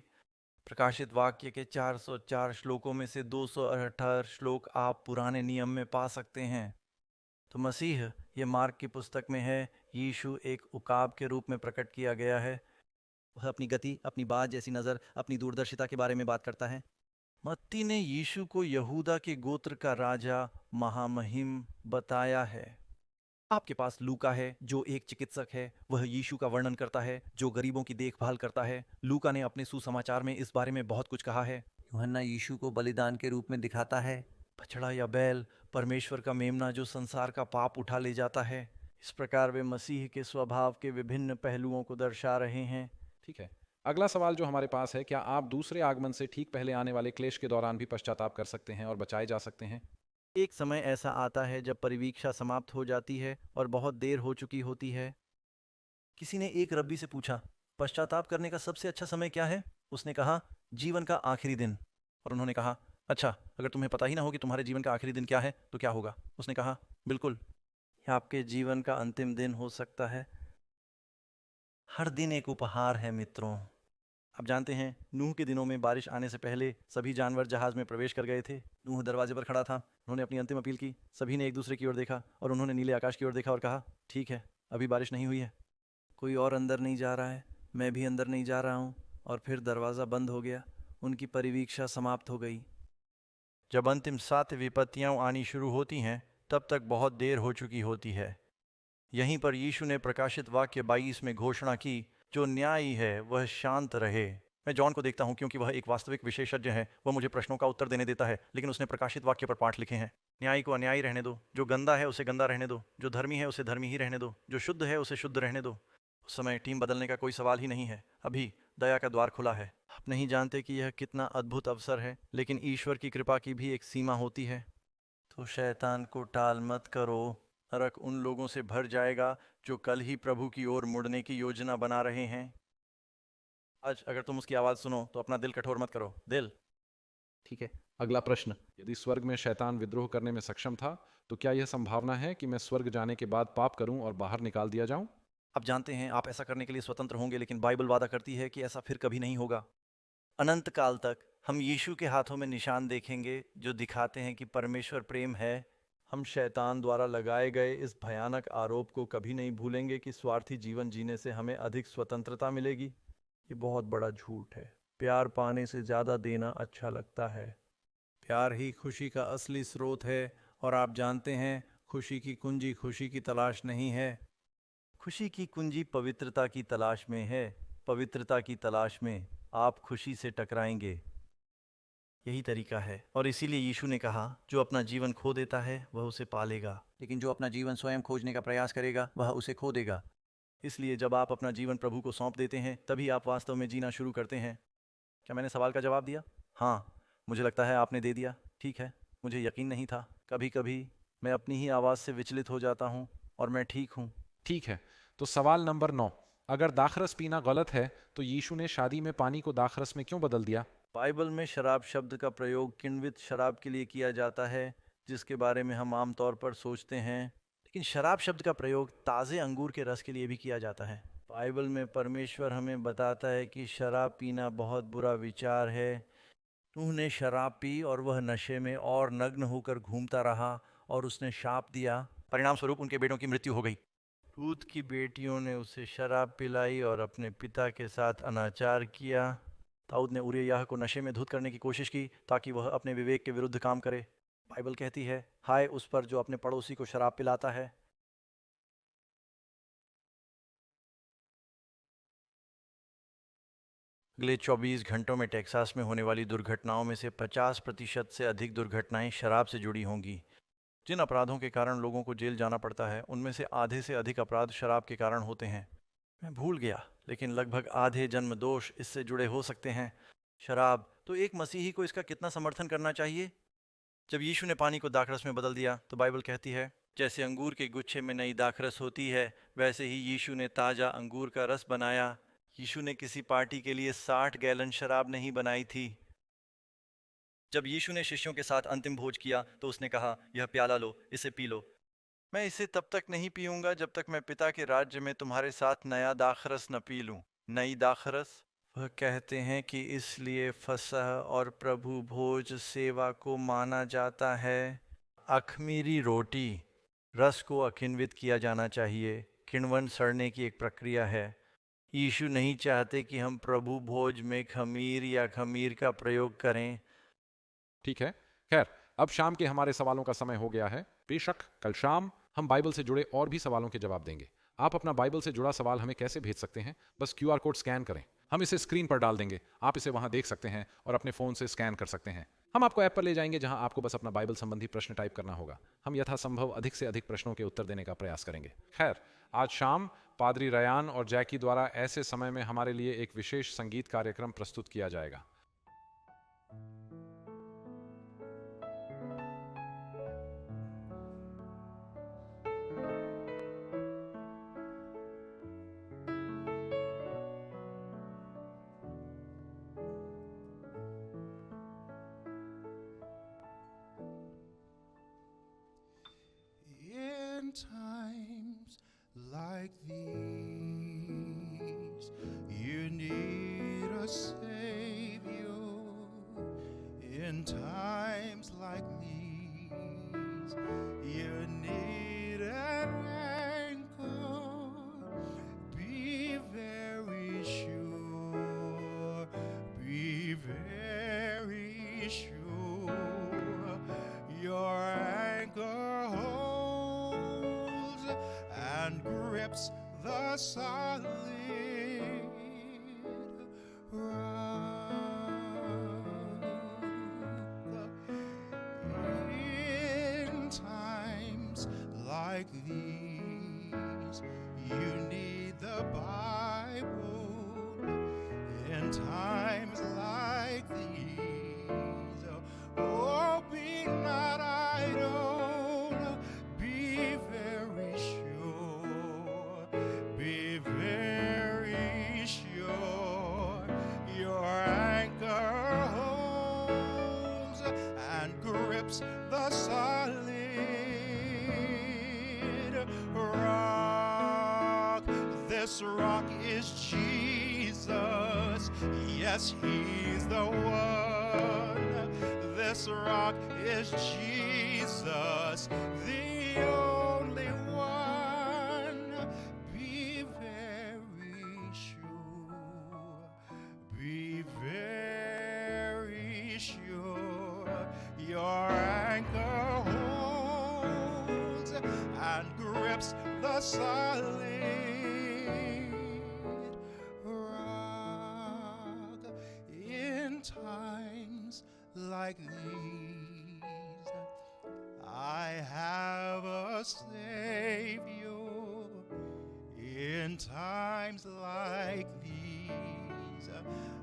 प्रकाशित वाक्य के 404 श्लोकों में से 268 श्लोक आप पुराने नियम में पा सकते हैं। तो मसीह, ये मार्क की पुस्तक में है, यीशु एक उकाब के रूप में प्रकट किया गया है। वह अपनी गति, अपनी बात जैसी नज़र, अपनी दूरदर्शिता के बारे में बात करता है। मत्ती ने यीशु को यहूदा के गोत्र का राजा, महामहिम बताया है। आपके पास लूका है जो एक चिकित्सक है, वह यीशु का वर्णन करता है जो गरीबों की देखभाल करता है। लूका ने अपने सुसमाचार में इस बारे में बहुत कुछ कहा है। यूहन्ना यीशु को बलिदान के रूप में दिखाता है, बछड़ा या बैल, परमेश्वर का मेमना जो संसार का पाप उठा ले जाता है। इस प्रकार वे मसीह के स्वभाव के विभिन्न पहलुओं को दर्शा रहे हैं। ठीक है, अगला सवाल जो हमारे पास है, क्या आप दूसरे आगमन से ठीक पहले आने वाले क्लेश के दौरान भी पश्चाताप कर सकते हैं और बचाए जा सकते हैं? एक समय ऐसा आता है जब परिवीक्षा समाप्त हो जाती है और बहुत देर हो चुकी होती है। किसी ने एक रब्बी से पूछा, पश्चाताप करने का सबसे अच्छा समय क्या है? उसने कहा, जीवन का आखिरी दिन। और उन्होंने कहा, अच्छा, अगर तुम्हें पता ही ना हो कि तुम्हारे जीवन का आखिरी दिन क्या है तो क्या होगा? उसने कहा, बिल्कुल, यह आपके जीवन का अंतिम दिन हो सकता है। हर दिन एक उपहार है मित्रों। आप जानते हैं, नूह के दिनों में बारिश आने से पहले सभी जानवर जहाज में प्रवेश कर गए थे। नूह दरवाजे पर खड़ा था, उन्होंने अपनी अंतिम अपील की। सभी ने एक दूसरे की ओर देखा और उन्होंने नीले आकाश की ओर देखा और कहा, ठीक है, अभी बारिश नहीं हुई है। कोई और अंदर नहीं जा रहा है, मैं भी अंदर नहीं जा रहा हूँ। और फिर दरवाज़ा बंद हो गया, उनकी परिवीक्षा समाप्त हो गई। जब अंतिम 7 विपत्तियाँ आनी शुरू होती हैं, तब तक बहुत देर हो चुकी होती है। यहीं पर यीशु ने प्रकाशित वाक्य 22 में घोषणा की, जो न्यायी है वह शांत रहे। मैं जॉन को देखता हूँ क्योंकि वह एक वास्तविक विशेषज्ञ है, वह मुझे प्रश्नों का उत्तर देने देता है, लेकिन उसने प्रकाशित वाक्य पर पाठ लिखे हैं। न्यायी को अन्यायी रहने दो, जो गंदा है उसे गंदा रहने दो, जो धर्मी है उसे धर्मी ही रहने दो, जो शुद्ध है उसे शुद्ध रहने दो। उस समय टीम बदलने का कोई सवाल ही नहीं है। अभी दया का द्वार खुला है। आप नहीं जानते कि यह कितना अद्भुत अवसर है, लेकिन ईश्वर की कृपा की भी एक सीमा होती है। तो शैतान को टाल मत करो। नरक उन लोगों से भर जाएगा जो कल ही प्रभु की ओर मुड़ने की योजना बना रहे हैं। आज अगर तुम उसकी आवाज़ सुनो तो अपना दिल कठोर मत करो। दिल ठीक है, अगला प्रश्न, यदि स्वर्ग में शैतान विद्रोह करने में सक्षम था तो क्या यह संभावना है कि मैं स्वर्ग जाने के बाद पाप करूं और बाहर निकाल दिया जाऊं? आप जानते हैं, आप ऐसा करने के लिए स्वतंत्र होंगे, लेकिन बाइबल वादा करती है कि ऐसा फिर कभी नहीं होगा। अनंत काल तक हम यीशु के हाथों में निशान देखेंगे जो दिखाते हैं कि परमेश्वर प्रेम है। हम शैतान द्वारा लगाए गए इस भयानक आरोप को कभी नहीं भूलेंगे कि स्वार्थी जीवन जीने से हमें अधिक स्वतंत्रता मिलेगी। ये बहुत बड़ा झूठ है। प्यार पाने से ज़्यादा देना अच्छा लगता है। प्यार ही खुशी का असली स्रोत है, और आप जानते हैं खुशी की कुंजी खुशी की तलाश नहीं है। खुशी की कुंजी पवित्रता की तलाश में है। पवित्रता की तलाश में आप खुशी से टकराएंगे। यही तरीका है, और इसीलिए यीशु ने कहा, जो अपना जीवन खो देता है वह उसे पालेगा, लेकिन जो अपना जीवन स्वयं खोजने का प्रयास करेगा वह उसे खो देगा। इसलिए जब आप अपना जीवन प्रभु को सौंप देते हैं तभी आप वास्तव में जीना शुरू करते हैं। क्या मैंने सवाल का जवाब दिया? हाँ, मुझे लगता है आपने दे दिया। ठीक है, मुझे यकीन नहीं था। कभी कभी मैं अपनी ही आवाज़ से विचलित हो जाता हूँ, और मैं ठीक हूँ। ठीक है, तो सवाल नंबर 9, अगर दाखरस पीना गलत है तो यीशु ने शादी में पानी को दाखरस में क्यों बदल दिया? बाइबल में शराब शब्द का प्रयोग किण्वित शराब के लिए किया जाता है, जिसके बारे में हम आमतौर पर सोचते हैं, लेकिन शराब शब्द का प्रयोग ताज़े अंगूर के रस के लिए भी किया जाता है। बाइबल में परमेश्वर हमें बताता है कि शराब पीना बहुत बुरा विचार है। नूह ने शराब पी और वह नशे में और नग्न होकर घूमता रहा, और उसने शाप दिया। परिणाम स्वरूप उनके बेटों की मृत्यु हो गई। लूत की बेटियों ने उसे शराब पिलाई और अपने पिता के साथ अनाचार किया। दाऊद ने उरिय्याह को नशे में धुत करने की कोशिश की ताकि वह अपने विवेक के विरुद्ध काम करे। बाइबल कहती है, हाय उस पर जो अपने पड़ोसी को शराब पिलाता है। अगले 24 घंटों में टेक्सास में होने वाली दुर्घटनाओं में से 50% से अधिक दुर्घटनाएं शराब से जुड़ी होंगी। जिन अपराधों के कारण लोगों को जेल जाना पड़ता है, उनमें से आधे से अधिक अपराध शराब के कारण होते हैं। मैं भूल गया, लेकिन लगभग आधे जन्म दोष इससे जुड़े हो सकते हैं। शराब। तो एक मसीही को इसका कितना समर्थन करना चाहिए? जब यीशु ने पानी को दाखरस में बदल दिया तो बाइबल कहती है, जैसे अंगूर के गुच्छे में नई दाखरस होती है, वैसे ही यीशु ने ताज़ा अंगूर का रस बनाया। यीशु ने किसी पार्टी के लिए 60 गैलन शराब नहीं बनाई थी। जब यीशु ने शिष्यों के साथ अंतिम भोज किया तो उसने कहा, यह प्याला लो, इसे पी लो। मैं इसे तब तक नहीं पीऊंगा जब तक मैं पिता के राज्य में तुम्हारे साथ नया दाखरस न पी लूं। नई दाखरस। वह कहते हैं कि इसलिए फसह और प्रभु भोज सेवा को माना जाता है। अखमीरी रोटी। रस को अकिन्वित किया जाना चाहिए। किण्वन सड़ने की एक प्रक्रिया है। यीशु नहीं चाहते कि हम प्रभु भोज में खमीर या खमीर का प्रयोग करें। ठीक है, खैर अब शाम के हमारे सवालों का समय हो गया है। बेशक कल शाम हम बाइबल से जुड़े और भी सवालों के जवाब देंगे। आप अपना बाइबल से जुड़ा सवाल हमें कैसे भेज सकते हैं? बस QR कोड स्कैन करें, हम इसे स्क्रीन पर डाल देंगे। आप इसे वहां देख सकते हैं और अपने फोन से स्कैन कर सकते हैं। हम आपको ऐप पर ले जाएंगे जहां आपको बस अपना बाइबल संबंधी प्रश्न टाइप करना होगा। हम यथासंभव अधिक से अधिक प्रश्नों के उत्तर देने का प्रयास करेंगे। खैर, आज शाम पादरी रयान और जैकी द्वारा ऐसे समय में हमारे लिए एक विशेष संगीत कार्यक्रम प्रस्तुत किया जाएगा। In times like these, you need a Savior. In times like these, you need an anchor. Be very sure, be very sure. Your anchor holds and grips the solid rock. In times like these, you need the Bible. In times like these, oh, be not idle, be very sure, be very sure. Your anchor holds and grips the solid rock. This rock is Jesus. Yes, He's the one. This rock is Jesus, the only one. Be very sure, be very sure. Your anchor holds and grips the solid rock. In times like these, I have a Savior. In times like these,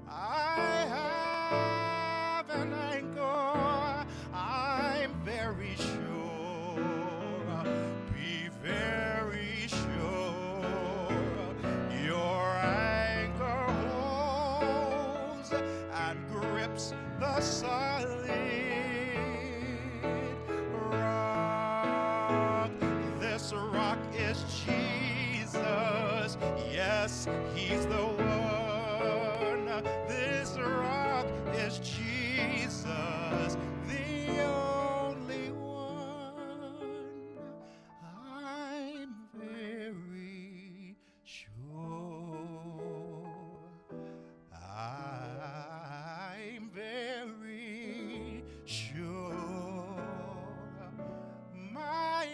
I have an anchor. I'm very sure. Be very sure. Your anchor holds and grips the solid rock. This rock is Jesus. Yes, he's the one. This rock is Jesus, the only one. I'm very sure. I'm very sure. My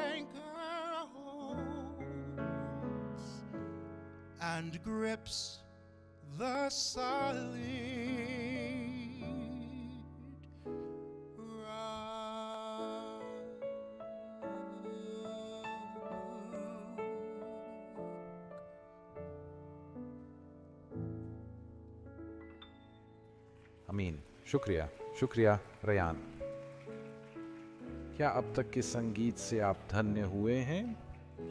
anchor holds and grips the solid अमीन। शुक्रिया, शुक्रिया Ryan. क्या अब तक के संगीत से आप धन्य हुए हैं?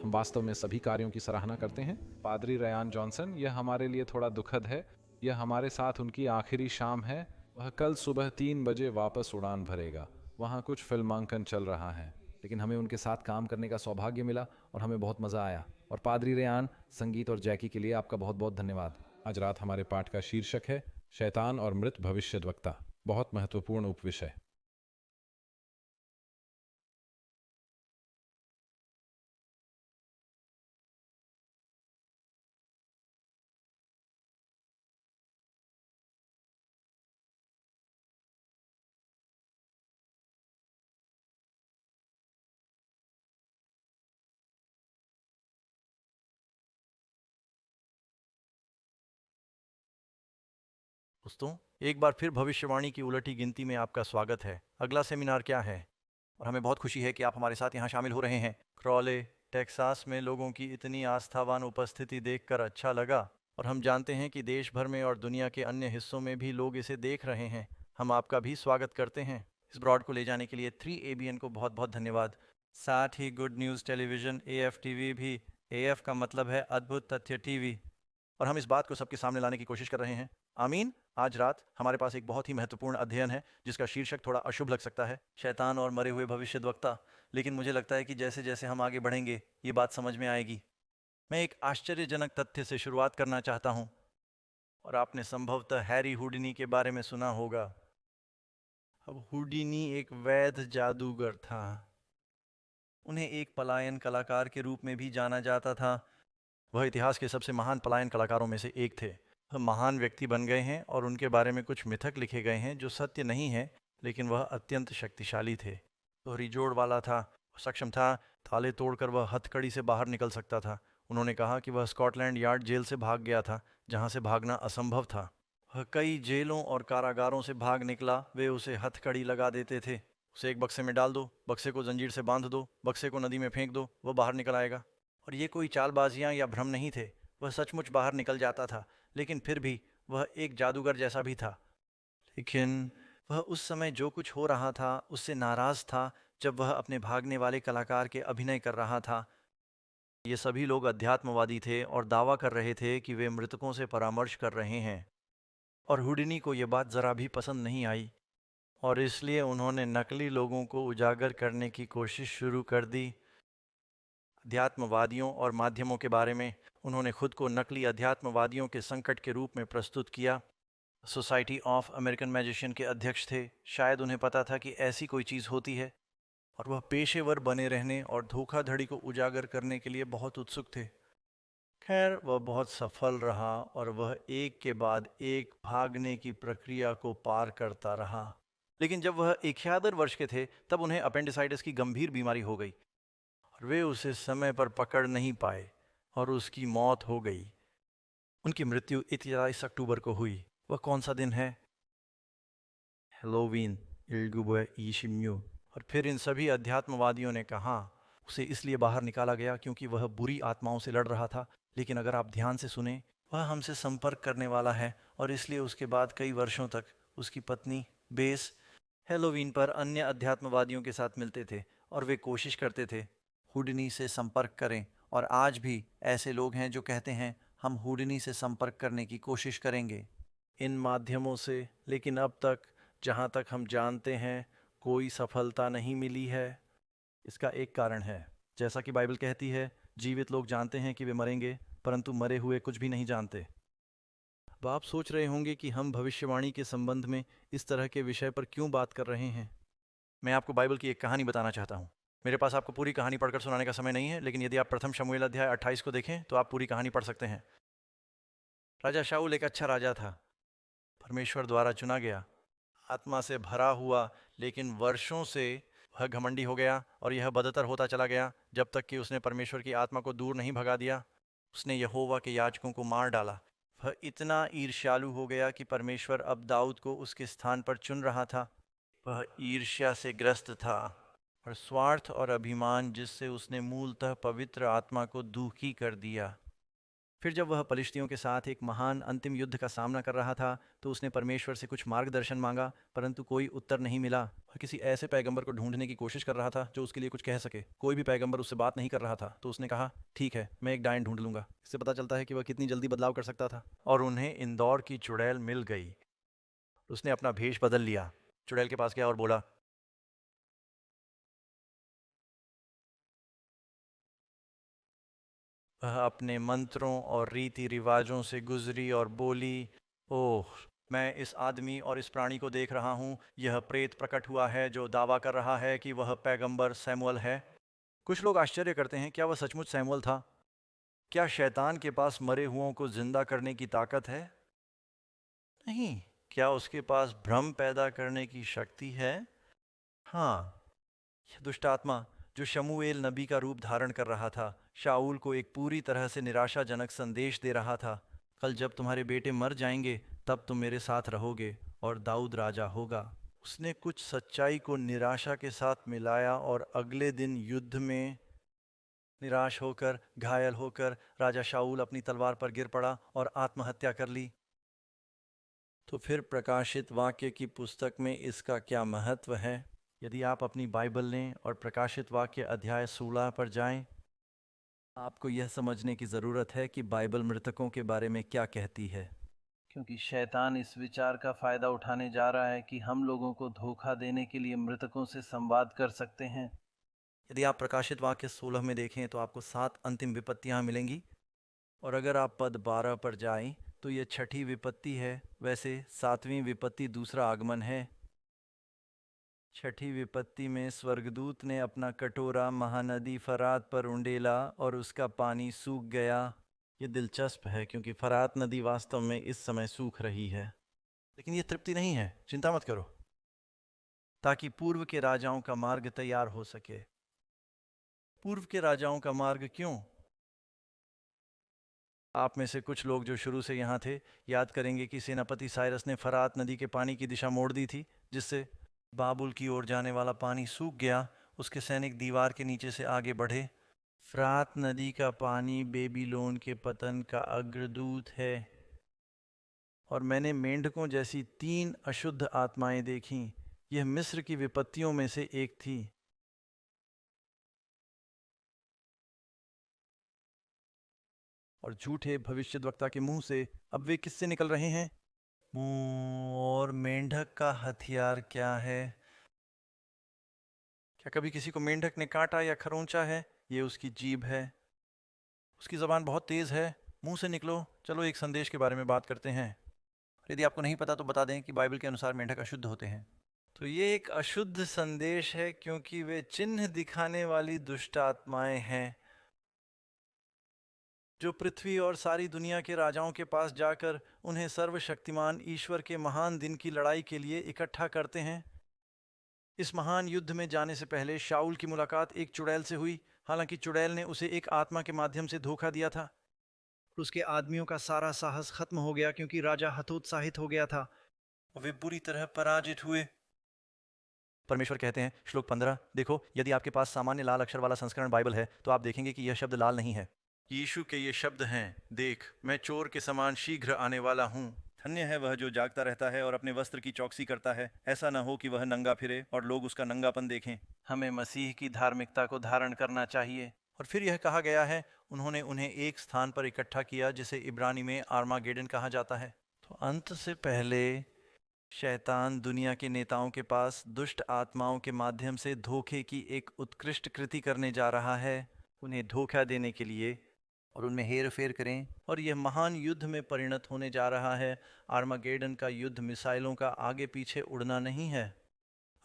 हम वास्तव में सभी कार्यों की सराहना करते हैं। पादरी रयान जॉनसन, यह हमारे लिए थोड़ा दुखद है। यह हमारे साथ उनकी आखिरी शाम है। वह कल सुबह 3 बजे वापस उड़ान भरेगा। वहाँ कुछ फिल्मांकन चल रहा है, लेकिन हमें उनके साथ काम करने का सौभाग्य मिला और हमें बहुत मज़ा आया। और पादरी रयान, संगीत और जैकी के लिए आपका बहुत बहुत धन्यवाद। आज रात हमारे पाठ का शीर्षक है शैतान और मृत भविष्यद्वक्ता। बहुत महत्वपूर्ण उपविषय। दोस्तों, एक बार फिर भविष्यवाणी की उलटी गिनती में आपका स्वागत है। अगला सेमिनार क्या है? और हमें बहुत खुशी है कि आप हमारे साथ यहाँ शामिल हो रहे हैं। क्रॉले, टेक्सास में लोगों की इतनी आस्थावान उपस्थिति देखकर अच्छा लगा, और हम जानते हैं कि देश भर में और दुनिया के अन्य हिस्सों में भी लोग इसे देख रहे हैं। हम आपका भी स्वागत करते हैं। इस ब्रॉड को ले जाने के लिए 3ABN को बहुत बहुत धन्यवाद। साथ ही गुड न्यूज़ टेलीविज़न AFTV भी। AF का मतलब है अद्भुत तथ्य टीवी, और हम इस बात को सबके सामने लाने की कोशिश कर रहे हैं। आमीन। आज रात हमारे पास एक बहुत ही महत्वपूर्ण अध्ययन है जिसका शीर्षक थोड़ा अशुभ लग सकता है, शैतान और मरे हुए भविष्यद्वक्ता। लेकिन मुझे लगता है कि जैसे जैसे हम आगे बढ़ेंगे ये बात समझ में आएगी। मैं एक आश्चर्यजनक तथ्य से शुरुआत करना चाहता हूँ, और आपने संभवतः हैरी हुडिनी के बारे में सुना होगा। अब हुडिनी एक वैध जादूगर था। उन्हें एक पलायन कलाकार के रूप में भी जाना जाता था। वह इतिहास के सबसे महान पलायन कलाकारों में से एक थे। वह महान व्यक्ति बन गए हैं और उनके बारे में कुछ मिथक लिखे गए हैं जो सत्य नहीं है, लेकिन वह अत्यंत शक्तिशाली थे। दोहरी जोड़ वाला था, सक्षम था, ताले तोड़कर वह हथकड़ी से बाहर निकल सकता था। उन्होंने कहा कि वह स्कॉटलैंड यार्ड जेल से भाग गया था, जहाँ से भागना असंभव था। वह कई जेलों और कारागारों से भाग निकला। वे उसे हथकड़ी लगा देते थे। उसे एक बक्से में डाल दो, बक्से को जंजीर से बांध दो, बक्से को नदी में फेंक दो, वह बाहर निकल आएगा। और ये कोई चालबाजियाँ या भ्रम नहीं थे, वह सचमुच बाहर निकल जाता था। लेकिन फिर भी वह एक जादूगर जैसा भी था। लेकिन वह उस समय जो कुछ हो रहा था उससे नाराज़ था, जब वह अपने भागने वाले कलाकार के अभिनय कर रहा था। ये सभी लोग अध्यात्मवादी थे और दावा कर रहे थे कि वे मृतकों से परामर्श कर रहे हैं। और हुडिनी को यह बात ज़रा भी पसंद नहीं आई, और इसलिए उन्होंने नकली लोगों को उजागर करने की कोशिश शुरू कर दी। अध्यात्मवादियों और माध्यमों के बारे में उन्होंने खुद को नकली अध्यात्मवादियों के संकट के रूप में प्रस्तुत किया। सोसाइटी ऑफ अमेरिकन मैजिशियन के अध्यक्ष थे। शायद उन्हें पता था कि ऐसी कोई चीज़ होती है, और वह पेशेवर बने रहने और धोखाधड़ी को उजागर करने के लिए बहुत उत्सुक थे। खैर, वह बहुत सफल रहा और वह एक के बाद एक भागने की प्रक्रिया को पार करता रहा। लेकिन जब वह 71 वर्ष के थे तब उन्हें अपेंडिसाइटिस की गंभीर बीमारी हो गई और वे उसे समय पर पकड़ नहीं पाए और उसकी मौत हो गई। उनकी मृत्यु 23 अक्टूबर को हुई। वह कौन सा दिन है? हेलोवीन, इल्गुबे ईशिम्यू। और फिर इन सभी अध्यात्मवादियों ने कहा उसे इसलिए बाहर निकाला गया क्योंकि वह बुरी आत्माओं से लड़ रहा था। लेकिन अगर आप ध्यान से सुने, वह हमसे संपर्क करने वाला है, और इसलिए उसके बाद कई वर्षों तक उसकी पत्नी बेस हेलोवीन पर अन्य अध्यात्मवादियों के साथ मिलते थे और वे कोशिश करते थे हुडनी से संपर्क करें। और आज भी ऐसे लोग हैं जो कहते हैं हम हुडनी से संपर्क करने की कोशिश करेंगे इन माध्यमों से, लेकिन अब तक जहाँ तक हम जानते हैं कोई सफलता नहीं मिली है। इसका एक कारण है, जैसा कि बाइबल कहती है, जीवित लोग जानते हैं कि वे मरेंगे, परंतु मरे हुए कुछ भी नहीं जानते। अब आप सोच रहे होंगे कि हम भविष्यवाणी के संबंध में इस तरह के विषय पर क्यों बात कर रहे हैं। मैं आपको बाइबल की एक कहानी बताना चाहता हूँ। मेरे पास आपको पूरी कहानी पढ़कर सुनाने का समय नहीं है, लेकिन यदि आप प्रथम शमूएल अध्याय 28 को देखें तो आप पूरी कहानी पढ़ सकते हैं। राजा शाऊल एक अच्छा राजा था, परमेश्वर द्वारा चुना गया, आत्मा से भरा हुआ, लेकिन वर्षों से वह घमंडी हो गया और यह बदतर होता चला गया जब तक कि उसने परमेश्वर की आत्मा को दूर नहीं भगा दिया। उसने यहोवा के याजकों को मार डाला। वह इतना ईर्ष्यालु हो गया कि परमेश्वर अब दाऊद को उसके स्थान पर चुन रहा था। वह ईर्ष्या से ग्रस्त था और स्वार्थ और अभिमान, जिससे उसने मूलतः पवित्र आत्मा को दुखी कर दिया। फिर जब वह पलिश्तियों के साथ एक महान अंतिम युद्ध का सामना कर रहा था तो उसने परमेश्वर से कुछ मार्गदर्शन मांगा, परंतु कोई उत्तर नहीं मिला। वह किसी ऐसे पैगंबर को ढूंढने की कोशिश कर रहा था जो उसके लिए कुछ कह सके। कोई भी पैगंबर उससे बात नहीं कर रहा था, तो उसने कहा ठीक है, मैं एक डायन ढूंढ लूंगा। इससे पता चलता है कि वह कितनी जल्दी बदलाव कर सकता था। और उन्हें इंदौर की चुड़ैल मिल गई। उसने अपना भेष बदल लिया, चुड़ैल के पास गया और बोला, वह अपने मंत्रों और रीति रिवाजों से गुजरी और बोली, ओह, मैं इस आदमी और इस प्राणी को देख रहा हूँ। यह प्रेत प्रकट हुआ है जो दावा कर रहा है कि वह पैगंबर सैमुअल है। कुछ लोग आश्चर्य करते हैं, क्या वह सचमुच सैमुअल था? क्या शैतान के पास मरे हुओं को जिंदा करने की ताकत है? नहीं। क्या उसके पास भ्रम पैदा करने की शक्ति है? हाँ। यह दुष्ट आत्मा जो शमूएल नबी का रूप धारण कर रहा था, शाऊल को एक पूरी तरह से निराशाजनक संदेश दे रहा था। कल जब तुम्हारे बेटे मर जाएंगे तब तुम मेरे साथ रहोगे और दाऊद राजा होगा। उसने कुछ सच्चाई को निराशा के साथ मिलाया और अगले दिन युद्ध में निराश होकर, घायल होकर राजा शाऊल अपनी तलवार पर गिर पड़ा और आत्महत्या कर ली। तो फिर प्रकाशित वाक्य की पुस्तक में इसका क्या महत्व है? यदि आप अपनी बाइबल लें और प्रकाशित वाक्य अध्याय 16 पर जाएं, आपको यह समझने की ज़रूरत है कि बाइबल मृतकों के बारे में क्या कहती है, क्योंकि शैतान इस विचार का फ़ायदा उठाने जा रहा है कि हम लोगों को धोखा देने के लिए मृतकों से संवाद कर सकते हैं। यदि आप प्रकाशित वाक्य 16 में देखें तो आपको 7 अंतिम विपत्तियाँ मिलेंगी, और अगर आप पद 12 पर जाएं तो यह छठी विपत्ति है। वैसे 7वीं विपत्ति दूसरा आगमन है। छठी विपत्ति में स्वर्गदूत ने अपना कटोरा महानदी फरात पर उंडेला और उसका पानी सूख गया। ये दिलचस्प है क्योंकि फरात नदी वास्तव में इस समय सूख रही है। लेकिन ये तृप्ति नहीं है, चिंता मत करो, ताकि पूर्व के राजाओं का मार्ग तैयार हो सके। पूर्व के राजाओं का मार्ग क्यों? आप में से कुछ लोग जो शुरू से यहाँ थे याद करेंगे कि सेनापति साइरस ने फरात नदी के पानी की दिशा मोड़ दी थी, जिससे बाबुल की ओर जाने वाला पानी सूख गया। उसके सैनिक दीवार के नीचे से आगे बढ़े। फरात नदी का पानी बेबीलोन के पतन का अग्रदूत है। और मैंने मेंढकों जैसी 3 अशुद्ध आत्माएं देखीं। यह मिस्र की विपत्तियों में से एक थी। और झूठे भविष्यद्वक्ता के मुंह से अब वे किससे निकल रहे हैं? और मेंढक का हथियार क्या है? क्या कभी किसी को मेंढक ने काटा या खरोंचा है? ये उसकी जीभ है। उसकी ज़बान बहुत तेज़ है। मुंह से निकलो, चलो एक संदेश के बारे में बात करते हैं। यदि आपको नहीं पता तो बता दें कि बाइबल के अनुसार मेंढक अशुद्ध होते हैं। तो ये एक अशुद्ध संदेश है क्योंकि वे चिन्ह दिखाने वाली दुष्ट आत्माएं हैं जो पृथ्वी और सारी दुनिया के राजाओं के पास जाकर उन्हें सर्वशक्तिमान ईश्वर के महान दिन की लड़ाई के लिए इकट्ठा करते हैं। इस महान युद्ध में जाने से पहले शाऊल की मुलाकात एक चुड़ैल से हुई। हालांकि चुड़ैल ने उसे एक आत्मा के माध्यम से धोखा दिया था। उसके आदमियों का सारा साहस खत्म हो गया क्योंकि राजा हतोत्साहित हो गया था और वे बुरी तरह पराजित हुए। परमेश्वर कहते हैं श्लोक 15, देखो यदि आपके पास सामान्य लाल अक्षर वाला संस्करण बाइबल है तो आप देखेंगे कि यह शब्द लाल नहीं है। यीशु के ये शब्द हैं, देख मैं चोर के समान शीघ्र आने वाला हूँ। धन्य है वह जो जागता रहता है और अपने वस्त्र की चौकसी करता है, ऐसा न हो कि वह नंगा फिरे और लोग उसका नंगापन देखें। हमें मसीह की धार्मिकता को धारण करना चाहिए। और फिर यह कहा गया है, उन्होंने उन्हें एक स्थान पर इकट्ठा किया जिसे इब्रानी में आर्मागेडन कहा जाता है। तो अंत से पहले शैतान दुनिया के नेताओं के पास दुष्ट आत्माओं के माध्यम से धोखे की एक उत्कृष्ट कृति करने जा रहा है, उन्हें धोखा देने के लिए और उनमें हेर फेर करें। और यह महान युद्ध में परिणत होने जा रहा है। आर्मागेडन का युद्ध मिसाइलों का आगे पीछे उड़ना नहीं है।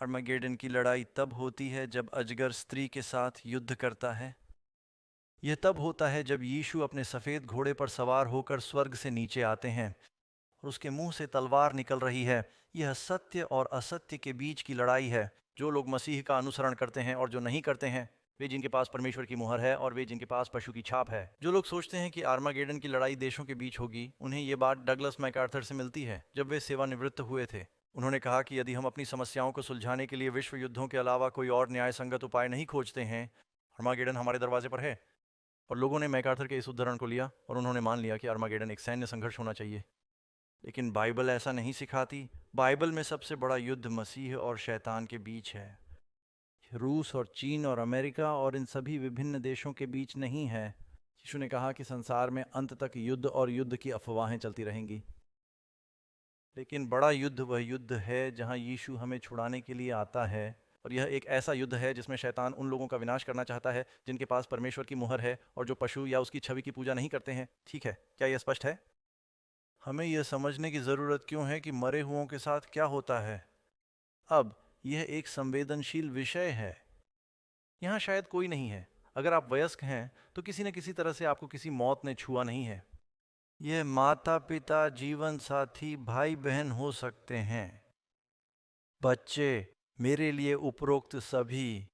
आर्मागेडन की लड़ाई तब होती है जब अजगर स्त्री के साथ युद्ध करता है। यह तब होता है जब यीशु अपने सफ़ेद घोड़े पर सवार होकर स्वर्ग से नीचे आते हैं और उसके मुंह से तलवार निकल रही है। यह सत्य और असत्य के बीच की लड़ाई है। जो लोग मसीह का अनुसरण करते हैं और जो नहीं करते हैं, वे जिनके पास परमेश्वर की मुहर है और वे जिनके पास पशु की छाप है। जो लोग सोचते हैं कि आर्मागेडन की लड़ाई देशों के बीच होगी, उन्हें ये बात डगलस मैकार्थर से मिलती है जब वे सेवानिवृत्त हुए थे। उन्होंने कहा कि यदि हम अपनी समस्याओं को सुलझाने के लिए विश्व युद्धों के अलावा कोई और न्याय संगत उपाय नहीं खोजते हैं, आर्मागेडन हमारे दरवाजे पर है। और लोगों ने मैकार्थर के इस उद्धरण को लिया और उन्होंने मान लिया कि आर्मागेडन एक सैन्य संघर्ष होना चाहिए। लेकिन बाइबल ऐसा नहीं सिखाती। बाइबल में सबसे बड़ा युद्ध मसीह और शैतान के बीच है। रूस और चीन और अमेरिका और इन सभी विभिन्न देशों के बीच नहीं है। यीशु ने कहा कि संसार में अंत तक युद्ध और युद्ध की अफवाहें चलती रहेंगी, लेकिन बड़ा युद्ध वह युद्ध है जहां यीशु हमें छुड़ाने के लिए आता है। और यह एक ऐसा युद्ध है जिसमें शैतान उन लोगों का विनाश करना चाहता है जिनके पास परमेश्वर की मुहर है और जो पशु या उसकी छवि की पूजा नहीं करते हैं। ठीक है, क्या यह स्पष्ट है? हमें यह समझने की ज़रूरत क्यों है कि मरे हुओं के साथ क्या होता है। अब यह एक संवेदनशील विषय है। यहाँ शायद कोई नहीं है। अगर आप वयस्क हैं तो किसी न किसी तरह से आपको किसी मौत ने छुआ नहीं है। यह माता पिता, जीवन साथी, भाई बहन हो सकते हैं, बच्चे, मेरे लिए उपरोक्त सभी।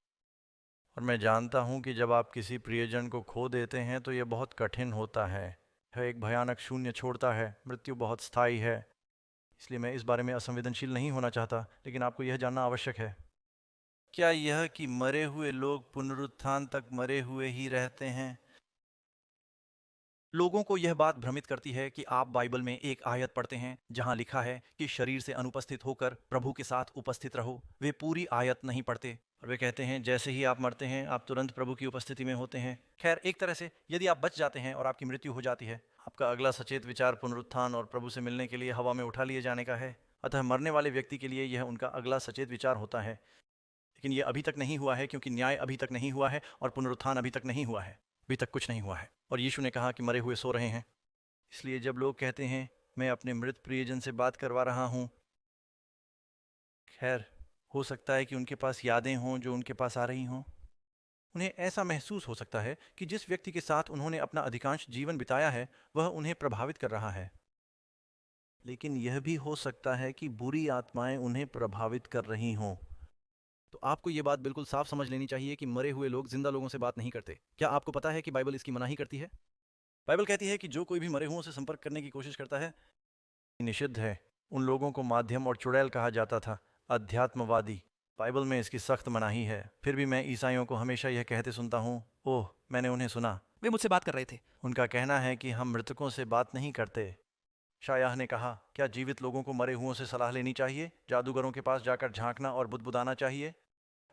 और मैं जानता हूँ कि जब आप किसी प्रियजन को खो देते हैं तो यह बहुत कठिन होता है। यह एक भयानक शून्य छोड़ता है। मृत्यु बहुत स्थायी है, इसलिए मैं इस बारे में असंवेदनशील नहीं होना चाहता, लेकिन आपको यह जानना आवश्यक है। क्या यह कि मरे हुए लोग पुनरुत्थान तक मरे हुए ही रहते हैं? लोगों को यह बात भ्रमित करती है कि आप बाइबल में एक आयत पढ़ते हैं जहां लिखा है कि शरीर से अनुपस्थित होकर प्रभु के साथ उपस्थित रहो। वे पूरी आयत नहीं पढ़ते और वे कहते हैं जैसे ही आप मरते हैं आप तुरंत प्रभु की उपस्थिति में होते हैं। खैर, एक तरह से यदि आप बच जाते हैं और आपकी मृत्यु हो जाती है, आपका अगला सचेत विचार पुनरुत्थान और प्रभु से मिलने के लिए हवा में उठा लिए जाने का है। अतः मरने वाले व्यक्ति के लिए यह उनका अगला सचेत विचार होता है। लेकिन यह अभी तक नहीं हुआ है क्योंकि न्याय अभी तक नहीं हुआ है और पुनरुत्थान अभी तक नहीं हुआ है। अभी तक कुछ नहीं हुआ है। और यीशु ने कहा कि मरे हुए सो रहे हैं। इसलिए जब लोग कहते हैं मैं अपने मृत प्रियजन से बात करवा रहा हूँ, खैर हो सकता है कि उनके पास यादें हों जो उनके पास आ रही हों। उन्हें ऐसा महसूस हो सकता है कि जिस व्यक्ति के साथ उन्होंने अपना अधिकांश जीवन बिताया है वह उन्हें प्रभावित कर रहा है। लेकिन यह भी हो सकता है कि बुरी आत्माएं उन्हें प्रभावित कर रही हों। तो आपको यह बात बिल्कुल साफ समझ लेनी चाहिए कि मरे हुए लोग जिंदा लोगों से बात नहीं करते। क्या आपको पता है कि बाइबल इसकी मनाही करती है? बाइबल कहती है कि जो कोई भी मरे हुओं से संपर्क करने की कोशिश करता है निषिद्ध है। उन लोगों को माध्यम और चुड़ैल कहा जाता था, अध्यात्मवादी। बाइबल में इसकी सख्त मनाही है। फिर भी मैं ईसाइयों को हमेशा यह कहते सुनता हूँ, ओह मैंने उन्हें सुना, वे मुझसे बात कर रहे थे। उनका कहना है कि हम मृतकों से बात नहीं करते। शायाह ने कहा, क्या जीवित लोगों को मरे हुओं से सलाह लेनी चाहिए? जादूगरों के पास जाकर झांकना और बुदबुदाना चाहिए?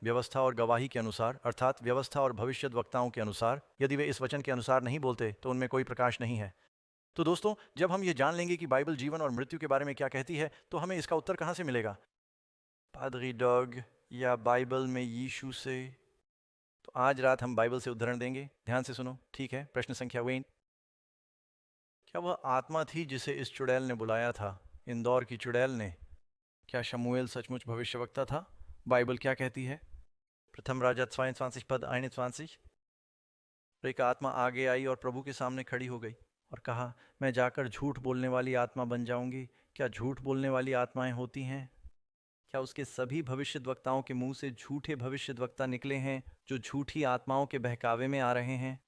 व्यवस्था और गवाही के अनुसार, अर्थात व्यवस्था और भविष्यद्वक्ताओं के अनुसार, यदि वे इस वचन के अनुसार नहीं बोलते तो उनमें कोई प्रकाश नहीं है। तो दोस्तों, जब हम ये जान लेंगे कि बाइबल जीवन और मृत्यु के बारे में क्या कहती है, तो हमें इसका उत्तर कहाँ से मिलेगा? पादरी डॉग या बाइबल में यीशु से? तो आज रात हम बाइबल से उद्धरण देंगे। ध्यान से सुनो, ठीक है? प्रश्न संख्या 1, क्या वह आत्मा थी जिसे इस चुड़ैल ने बुलाया था? इंदौर की चुड़ैल ने। क्या शमूएल सचमुच भविष्यवक्ता था? बाइबल क्या कहती है? प्रथम राजा 22 पद 21। एक आत्मा आगे आई और प्रभु के सामने खड़ी हो गई और कहा, मैं जाकर झूठ बोलने वाली आत्मा बन जाऊंगी। क्या झूठ बोलने वाली आत्माएं होती हैं? क्या उसके सभी भविष्यद्वक्ताओं के मुंह से झूठे भविष्यद्वक्ता निकले हैं जो झूठी आत्माओं के बहकावे में आ रहे हैं?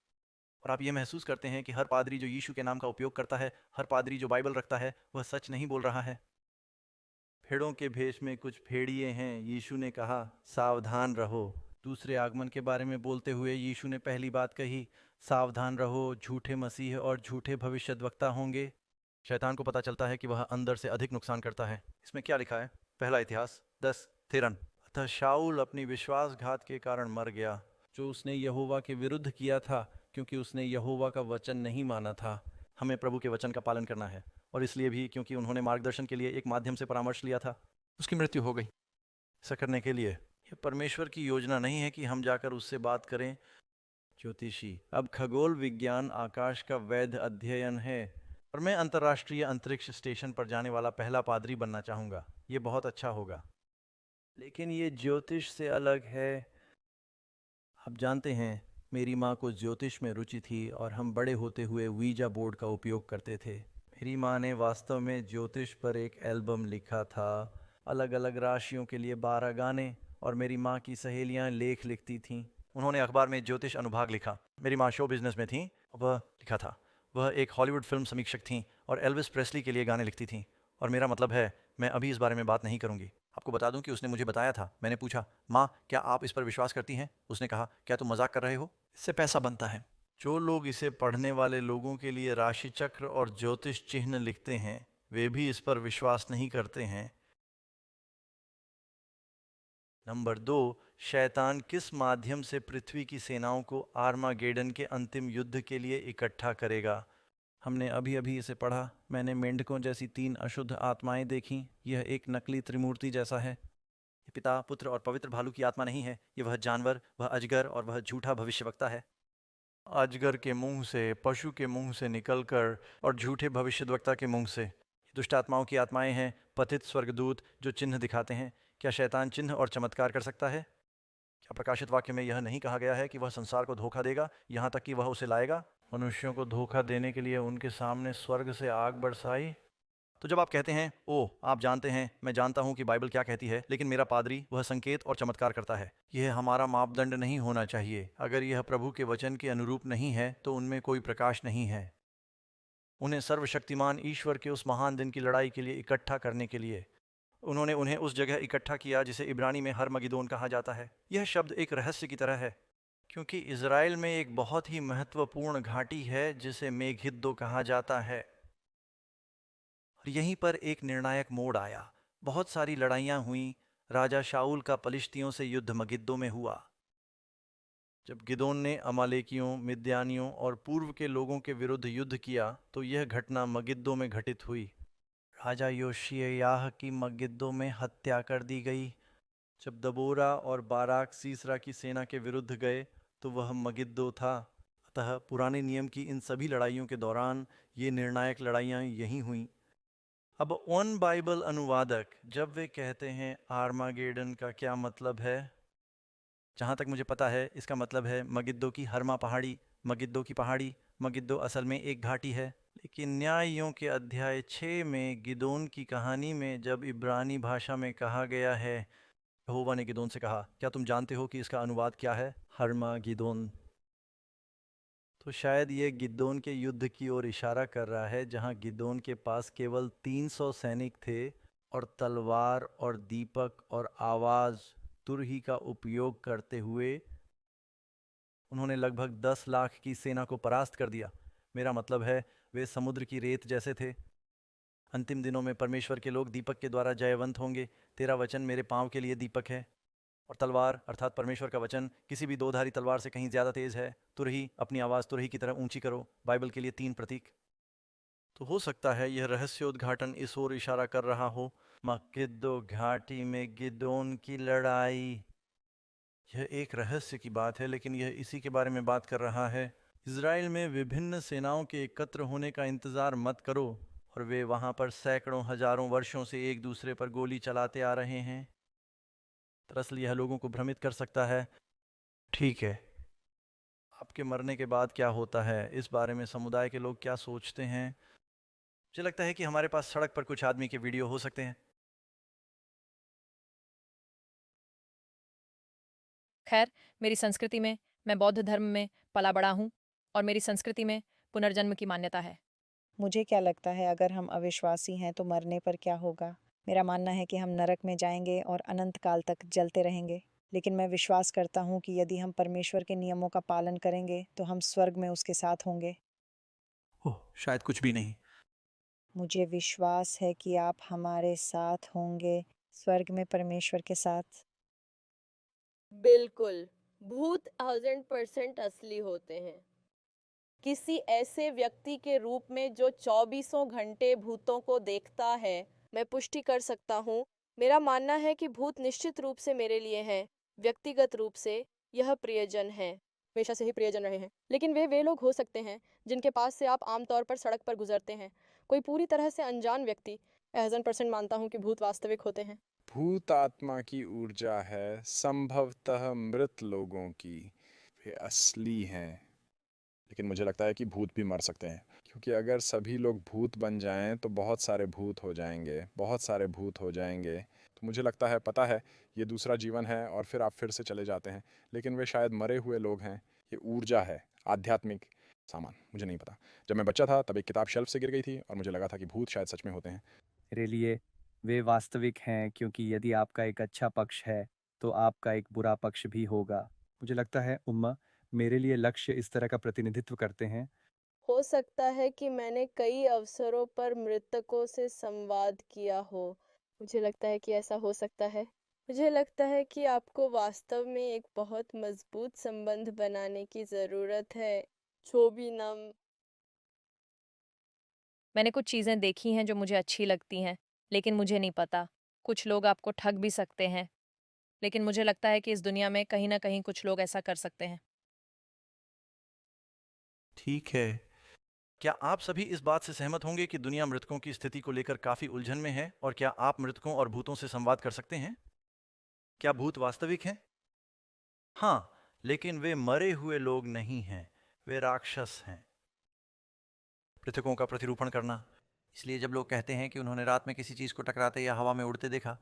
और आप ये महसूस करते हैं कि हर पादरी जो यीशु के नाम का उपयोग करता है, हर पादरी जो बाइबल रखता है, वह सच नहीं बोल रहा है। भेड़ों के भेष में कुछ भेड़िए हैं। यीशु ने कहा, सावधान रहो। दूसरे आगमन के बारे में बोलते हुए यीशु ने पहली बात कही, सावधान रहो, झूठे मसीह और झूठे भविष्यद्वक्ता होंगे। शैतान को पता चलता है कि वह अंदर से अधिक नुकसान करता है। इसमें क्या लिखा है? पहला इतिहास 10:13। अतः शाऊल अपनी विश्वासघात के कारण मर गया, जो उसने यहोवा के विरुद्ध किया था, क्योंकि उसने यहोवा का वचन नहीं माना था। हमें प्रभु के वचन का पालन करना है, और इसलिए भी क्योंकि उन्होंने मार्गदर्शन के लिए एक माध्यम से परामर्श लिया था, उसकी मृत्यु हो गई। ऐसा करने के लिए यह परमेश्वर की योजना नहीं है कि हम जाकर उससे बात करें। ज्योतिषी, अब खगोल विज्ञान आकाश का वैध अध्ययन है, और मैं अंतर्राष्ट्रीय अंतरिक्ष स्टेशन पर जाने वाला पहला पादरी बनना चाहूँगा। ये बहुत अच्छा होगा, लेकिन ये ज्योतिष से अलग है। आप जानते हैं, मेरी माँ को ज्योतिष में रुचि थी और हम बड़े होते हुए वीजा बोर्ड का उपयोग करते थे। मेरी माँ ने वास्तव में ज्योतिष पर एक एल्बम लिखा था, अलग अलग राशियों के लिए 12 गाने, और मेरी माँ की सहेलियाँ लेख लिखती थीं। उन्होंने अखबार में ज्योतिष अनुभाग लिखा। मेरी माँ शो बिजनेस में थी, वह लिखा था। वह एक हॉलीवुड फिल्म समीक्षक थीं और एल्विस प्रेस्ली के लिए गाने लिखती थीं। और मेरा मतलब है, मैं अभी इस बारे में बात नहीं करूंगी। आपको बता दूं कि उसने मुझे बताया था। मैंने पूछा, माँ क्या आप इस पर विश्वास करती हैं? उसने कहा, क्या तुम मजाक कर रहे हो? इससे पैसा बनता है। जो लोग इसे पढ़ने वाले लोगों के लिए राशि चक्र और ज्योतिष चिन्ह लिखते हैं, वे भी इस पर विश्वास नहीं करते हैं। नंबर 2, शैतान किस माध्यम से पृथ्वी की सेनाओं को आर्मागेडन के अंतिम युद्ध के लिए इकट्ठा करेगा? हमने अभी अभी इसे पढ़ा। मैंने मेंढकों जैसी 3 अशुद्ध आत्माएं देखीं। यह एक नकली त्रिमूर्ति जैसा है। ये पिता, पुत्र और पवित्र भालू की आत्मा नहीं है। ये वह जानवर, वह अजगर और वह झूठा भविष्यवक्ता है। अजगर के मुंह से, पशु के मुंह से निकलकर और झूठे भविष्यद्वक्ता के मुंह से। ये दुष्ट आत्माओं की आत्माएं हैं, पतित स्वर्गदूत जो चिन्ह दिखाते हैं। क्या शैतान चिन्ह और चमत्कार कर सकता है? क्या प्रकाशित वाक्य में यह नहीं कहा गया है कि वह संसार को धोखा देगा, यहाँ तक कि वह उसे लाएगा? मनुष्यों को धोखा देने के लिए उनके सामने स्वर्ग से आग बरसाई। तो जब आप कहते हैं, ओह आप जानते हैं, मैं जानता हूं कि बाइबल क्या कहती है, लेकिन मेरा पादरी वह संकेत और चमत्कार करता है, यह हमारा मापदंड नहीं होना चाहिए। अगर यह प्रभु के वचन के अनुरूप नहीं है तो उनमें कोई प्रकाश नहीं है। उन्हें सर्वशक्तिमान ईश्वर के उस महान दिन की लड़ाई के लिए इकट्ठा करने के लिए उन्होंने उन्हें उस जगह इकट्ठा किया जिसे इब्रानी में हरमगिदोन कहा जाता है। यह शब्द एक रहस्य की तरह है, क्योंकि इज़राइल में एक बहुत ही महत्वपूर्ण घाटी है जिसे मेगिद्दो कहा जाता है। और यहीं पर एक निर्णायक मोड़ आया। बहुत सारी लड़ाइयाँ हुईं। राजा शाऊल का पलिश्तियों से युद्ध मगिद्दो में हुआ। जब गिदोन ने अमालेकियों, मिद्यानियों और पूर्व के लोगों के विरुद्ध युद्ध किया तो यह घटना मगिद्दो में घटित हुई। राजा योशियाह की मगिद्दो में हत्या कर दी गई। जब दबोरा और बाराक सीसरा की सेना के विरुद्ध गए तो वह मगिद्दो था। अतः पुराने नियम की इन सभी लड़ाइयों के दौरान ये निर्णायक लड़ाइयाँ यहीं हुईं। अब वन बाइबल अनुवादक जब वे कहते हैं आर्मागेडन का क्या मतलब है, जहाँ तक मुझे पता है इसका मतलब है मगिद्दो की हरमा पहाड़ी। मगिद्दो की पहाड़ी, मगिद्दो असल में एक घाटी है। लेकिन न्यायों के अध्याय 6 में गिदोन की कहानी में जब इब्रानी भाषा में कहा गया है, यहोवा ने गिदोन से कहा, क्या तुम जानते हो कि इसका अनुवाद क्या है? हरमा गिदोन। तो शायद ये गिदोन के युद्ध की ओर इशारा कर रहा है, जहाँ गिदोन के पास केवल 300 सैनिक थे और तलवार और दीपक और आवाज़ तुरही का उपयोग करते हुए उन्होंने लगभग 10 लाख की सेना को परास्त कर दिया। मेरा मतलब है वे समुद्र की रेत जैसे थे। अंतिम दिनों में परमेश्वर के लोग दीपक के द्वारा जयवंत होंगे। तेरा वचन मेरे पाँव के लिए दीपक है, और तलवार अर्थात परमेश्वर का वचन किसी भी दोधारी तलवार से कहीं ज़्यादा तेज है। तुरही, अपनी आवाज़ तुरही की तरह ऊंची करो। बाइबल के लिए 3 प्रतीक। तो हो सकता है यह रहस्योद्घाटन इस ओर इशारा कर रहा हो, मगिद्दो घाटी में गिदोन की लड़ाई। यह एक रहस्य की बात है, लेकिन यह इसी के बारे में बात कर रहा है। इज़राइल में विभिन्न सेनाओं के एकत्र होने का इंतज़ार मत करो। और वे वहाँ पर सैकड़ों हजारों वर्षों से एक दूसरे पर गोली चलाते आ रहे हैं। दरअसल यह लोगों को भ्रमित कर सकता है। ठीक है, आपके मरने के बाद क्या होता है, इस बारे में समुदाय के लोग क्या सोचते हैं? मुझे लगता है कि हमारे पास सड़क पर कुछ आदमी के वीडियो हो सकते हैं। खैर, मेरी संस्कृति में, मैं बौद्ध धर्म में पला बड़ा हूँ और मेरी संस्कृति में पुनर्जन्म की मान्यता है। मुझे क्या लगता है अगर हम अविश्वासी हैं तो मरने पर क्या होगा? मेरा मानना है कि हम नरक में जाएंगे और अनंत काल तक जलते रहेंगे। लेकिन मैं विश्वास करता हूँ कि यदि हम परमेश्वर के नियमों का पालन करेंगे तो हम स्वर्ग में उसके साथ होंगे। ओह, शायद कुछ भी नहीं। मुझे विश्वास है कि आप हमारे साथ होंगे, स्वर्ग में परमेश्वर के साथ। बिल्कुल, भूत 1000% असली होते हैं। किसी ऐसे व्यक्ति के रूप में जो 24 घंटे भूतों को देखता है, मैं पुष्टि कर सकता हूँ। मेरा मानना है कि भूत निश्चित रूप से मेरे लिए हैं। व्यक्तिगत रूप से यह प्रियजन है, हमेशा से ही प्रियजन रहे हैं। लेकिन वे लोग हो सकते हैं जिनके पास से आप आमतौर पर सड़क पर गुजरते हैं। कोई पूरी तरह से अनजान व्यक्ति। 1000% मानता हूँ कि भूत वास्तविक होते हैं। भूत आत्मा की ऊर्जा है, संभवतः मृत लोगों की। वे असली हैं। लेकिन मुझे लगता है कि भूत भी मर सकते हैं, क्योंकि अगर सभी लोग भूत बन जाएं तो बहुत सारे भूत हो जाएंगे, बहुत सारे भूत हो जाएंगे। तो मुझे लगता है, पता है, ये दूसरा जीवन है और फिर आप फिर से चले जाते हैं। लेकिन वे शायद मरे हुए लोग हैं। ये ऊर्जा है, आध्यात्मिक सामान। मुझे नहीं पता। जब मैं बच्चा था तब एक किताब शेल्फ से गिर गई थी और मुझे लगा था कि भूत शायद सच में होते हैं। मेरे लिए वे वास्तविक हैं, क्योंकि यदि आपका एक अच्छा पक्ष है तो आपका एक बुरा पक्ष भी होगा। मुझे लगता है उम्मा, मेरे लिए लक्ष्य इस तरह का प्रतिनिधित्व करते हैं। हो सकता है कि मैंने कई अवसरों पर मृतकों से संवाद किया हो। मुझे लगता है कि ऐसा हो सकता है। मुझे लगता है कि आपको वास्तव में एक बहुत मजबूत संबंध बनाने की ज़रूरत है। छोबीनम। मैंने कुछ चीज़ें देखी हैं जो मुझे अच्छी लगती हैं, लेकिन मुझे नहीं पता। कुछ लोग आपको ठग भी सकते हैं, लेकिन मुझे लगता है कि इस दुनिया में कहीं ना कहीं कुछ लोग ऐसा कर सकते हैं। ठीक है, क्या आप सभी इस बात से सहमत होंगे कि दुनिया मृतकों की स्थिति को लेकर काफी उलझन में है? और क्या आप मृतकों और भूतों से संवाद कर सकते हैं? क्या भूत वास्तविक हैं? हाँ, लेकिन वे मरे हुए लोग नहीं हैं, वे राक्षस हैं। मृतकों का प्रतिरूपण करना। इसलिए जब लोग कहते हैं कि उन्होंने रात में किसी चीज को टकराते या हवा में उड़ते देखा,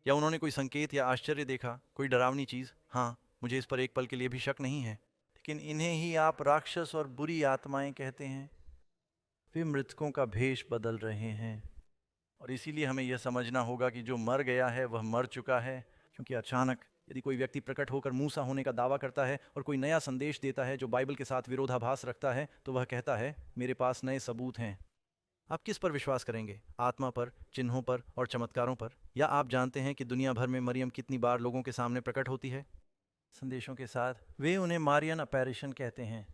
या उन्होंने कोई संकेत या आश्चर्य देखा, कोई डरावनी चीज, हाँ, मुझे इस पर एक पल के लिए भी शक नहीं है। लेकिन इन्हें ही आप राक्षस और बुरी आत्माएं कहते हैं। वे मृतकों का भेष बदल रहे हैं। और इसीलिए हमें यह समझना होगा कि जो मर गया है वह मर चुका है। क्योंकि अचानक यदि कोई व्यक्ति प्रकट होकर मूसा होने का दावा करता है और कोई नया संदेश देता है जो बाइबल के साथ विरोधाभास रखता है, तो वह कहता है, मेरे पास नए सबूत हैं। आप किस पर विश्वास करेंगे? आत्मा पर, चिन्हों पर और चमत्कारों पर? या आप जानते हैं कि दुनिया भर में मरियम कितनी बार लोगों के सामने प्रकट होती है संदेशों के साथ? वे उन्हें मारियन अपैरिशन कहते हैं।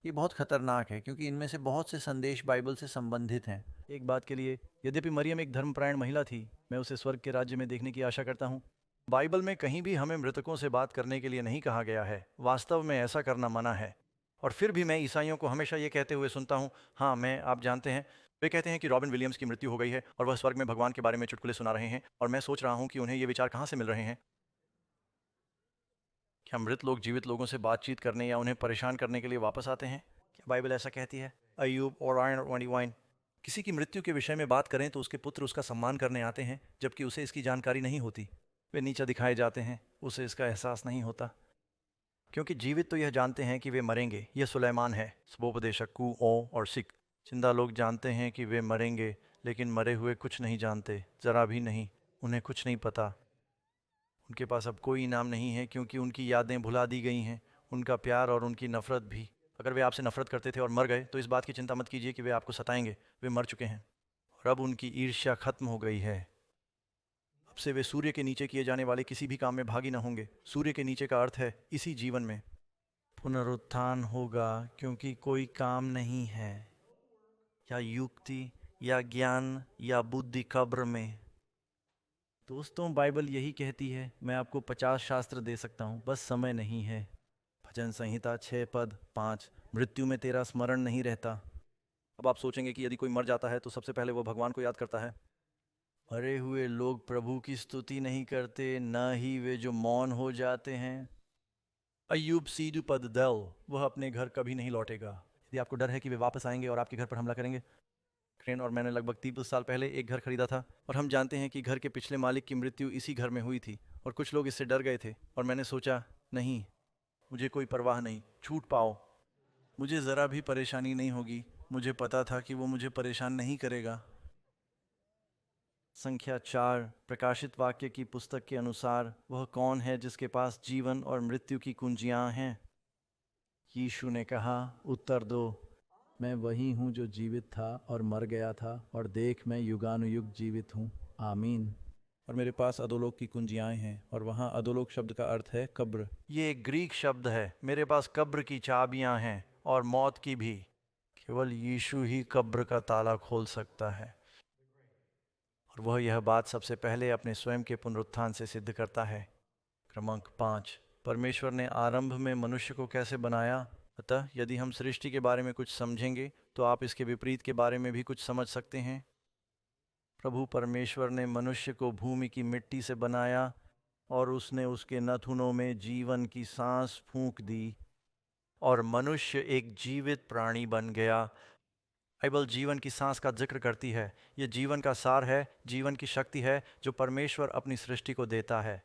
ये बहुत खतरनाक है क्योंकि इनमें से बहुत से संदेश बाइबल से संबंधित हैं। एक बात के लिए, यद्यपि मरियम एक धर्मपरायण महिला थी, मैं उसे स्वर्ग के राज्य में देखने की आशा करता हूँ। बाइबल में कहीं भी हमें मृतकों से बात करने के लिए नहीं कहा गया है। वास्तव में ऐसा करना मना है। और फिर भी मैं ईसाइयों को हमेशा ये कहते हुए सुनता हूँ, हाँ मैं, आप जानते हैं, वे कहते हैं कि रॉबिन विलियम्स की मृत्यु हो गई है और वह स्वर्ग में भगवान के बारे में चुटकुले सुना रहे हैं। और मैं सोच रहा हूँ कि उन्हें ये विचार कहाँ से मिल रहे हैं। क्या मृत लोग जीवित लोगों से बातचीत करने या उन्हें परेशान करने के लिए वापस आते हैं? क्या बाइबल ऐसा कहती है? अय्यूब और आयन 21। किसी की मृत्यु के विषय में बात करें तो उसके पुत्र उसका सम्मान करने आते हैं, जबकि उसे इसकी जानकारी नहीं होती। वे नीचा दिखाए जाते हैं, उसे इसका एहसास नहीं होता। क्योंकि जीवित तो यह जानते हैं कि वे मरेंगे। यह सुलेमान है, स्वोपदेशक कु ओ और सिख। जिंदा लोग जानते हैं कि वे मरेंगे, लेकिन मरे हुए कुछ नहीं जानते, जरा भी नहीं। उन्हें कुछ नहीं पता। उनके पास अब कोई इनाम नहीं है क्योंकि उनकी यादें भुला दी गई हैं, उनका प्यार और उनकी नफरत भी। अगर वे आपसे नफरत करते थे और मर गए तो इस बात की चिंता मत कीजिए कि वे आपको सताएंगे। वे मर चुके हैं और अब उनकी ईर्ष्या खत्म हो गई है। अब से वे सूर्य के नीचे किए जाने वाले किसी भी काम में भागी न होंगे। सूर्य के नीचे का अर्थ है इसी जीवन में। पुनरुत्थान होगा क्योंकि कोई काम नहीं है, या युक्ति या ज्ञान या बुद्धि कब्र में। दोस्तों, बाइबल यही कहती है। मैं आपको 50 शास्त्र दे सकता हूँ, बस समय नहीं है। भजन संहिता 6 पद 5, मृत्यु में तेरा स्मरण नहीं रहता। अब आप सोचेंगे कि यदि कोई मर जाता है तो सबसे पहले वो भगवान को याद करता है। मरे हुए लोग प्रभु की स्तुति नहीं करते, न ही वे जो मौन हो जाते हैं। अय्यूब सीधु पद दल, वह अपने घर कभी नहीं लौटेगा। यदि आपको डर है कि वे वापस आएंगे और आपके घर पर हमला करेंगे। क्रेन और मैंने लगभग 30 साल पहले एक घर खरीदा था और हम जानते हैं कि घर के पिछले मालिक की मृत्यु इसी घर में हुई थी और कुछ लोग इससे डर गए थे। और मैंने सोचा, नहीं, मुझे कोई परवाह नहीं, छूट पाओ, मुझे ज़रा भी परेशानी नहीं होगी। मुझे पता था कि वो मुझे परेशान नहीं करेगा। संख्या 4 प्रकाशित वाक्य की पुस्तक के अनुसार वह कौन है जिसके पास जीवन और मृत्यु की कुंजियां हैं? यीशु ने कहा, उत्तर दो, मैं वही हूँ जो जीवित था और मर गया था, और देख मैं युगानुयुग जीवित हूँ। आमीन। और मेरे पास अधोलोक की कुंजियाएं हैं, और वहाँ अधोलोक शब्द का अर्थ है कब्र। ये एक ग्रीक शब्द है। मेरे पास कब्र की चाबियां हैं और मौत की भी। केवल यीशु ही कब्र का ताला खोल सकता है, और वह यह बात सबसे पहले अपने स्वयं के पुनरुत्थान से सिद्ध करता है। क्रमांक 5 परमेश्वर ने आरंभ में मनुष्य को कैसे बनाया? अतः यदि हम सृष्टि के बारे में कुछ समझेंगे तो आप इसके विपरीत के बारे में भी कुछ समझ सकते हैं। प्रभु परमेश्वर ने मनुष्य को भूमि की मिट्टी से बनाया और उसने उसके नथुनों में जीवन की सांस फूंक दी और मनुष्य एक जीवित प्राणी बन गया। बाइबल जीवन की सांस का जिक्र करती है। यह जीवन का सार है, जीवन की शक्ति है जो परमेश्वर अपनी सृष्टि को देता है।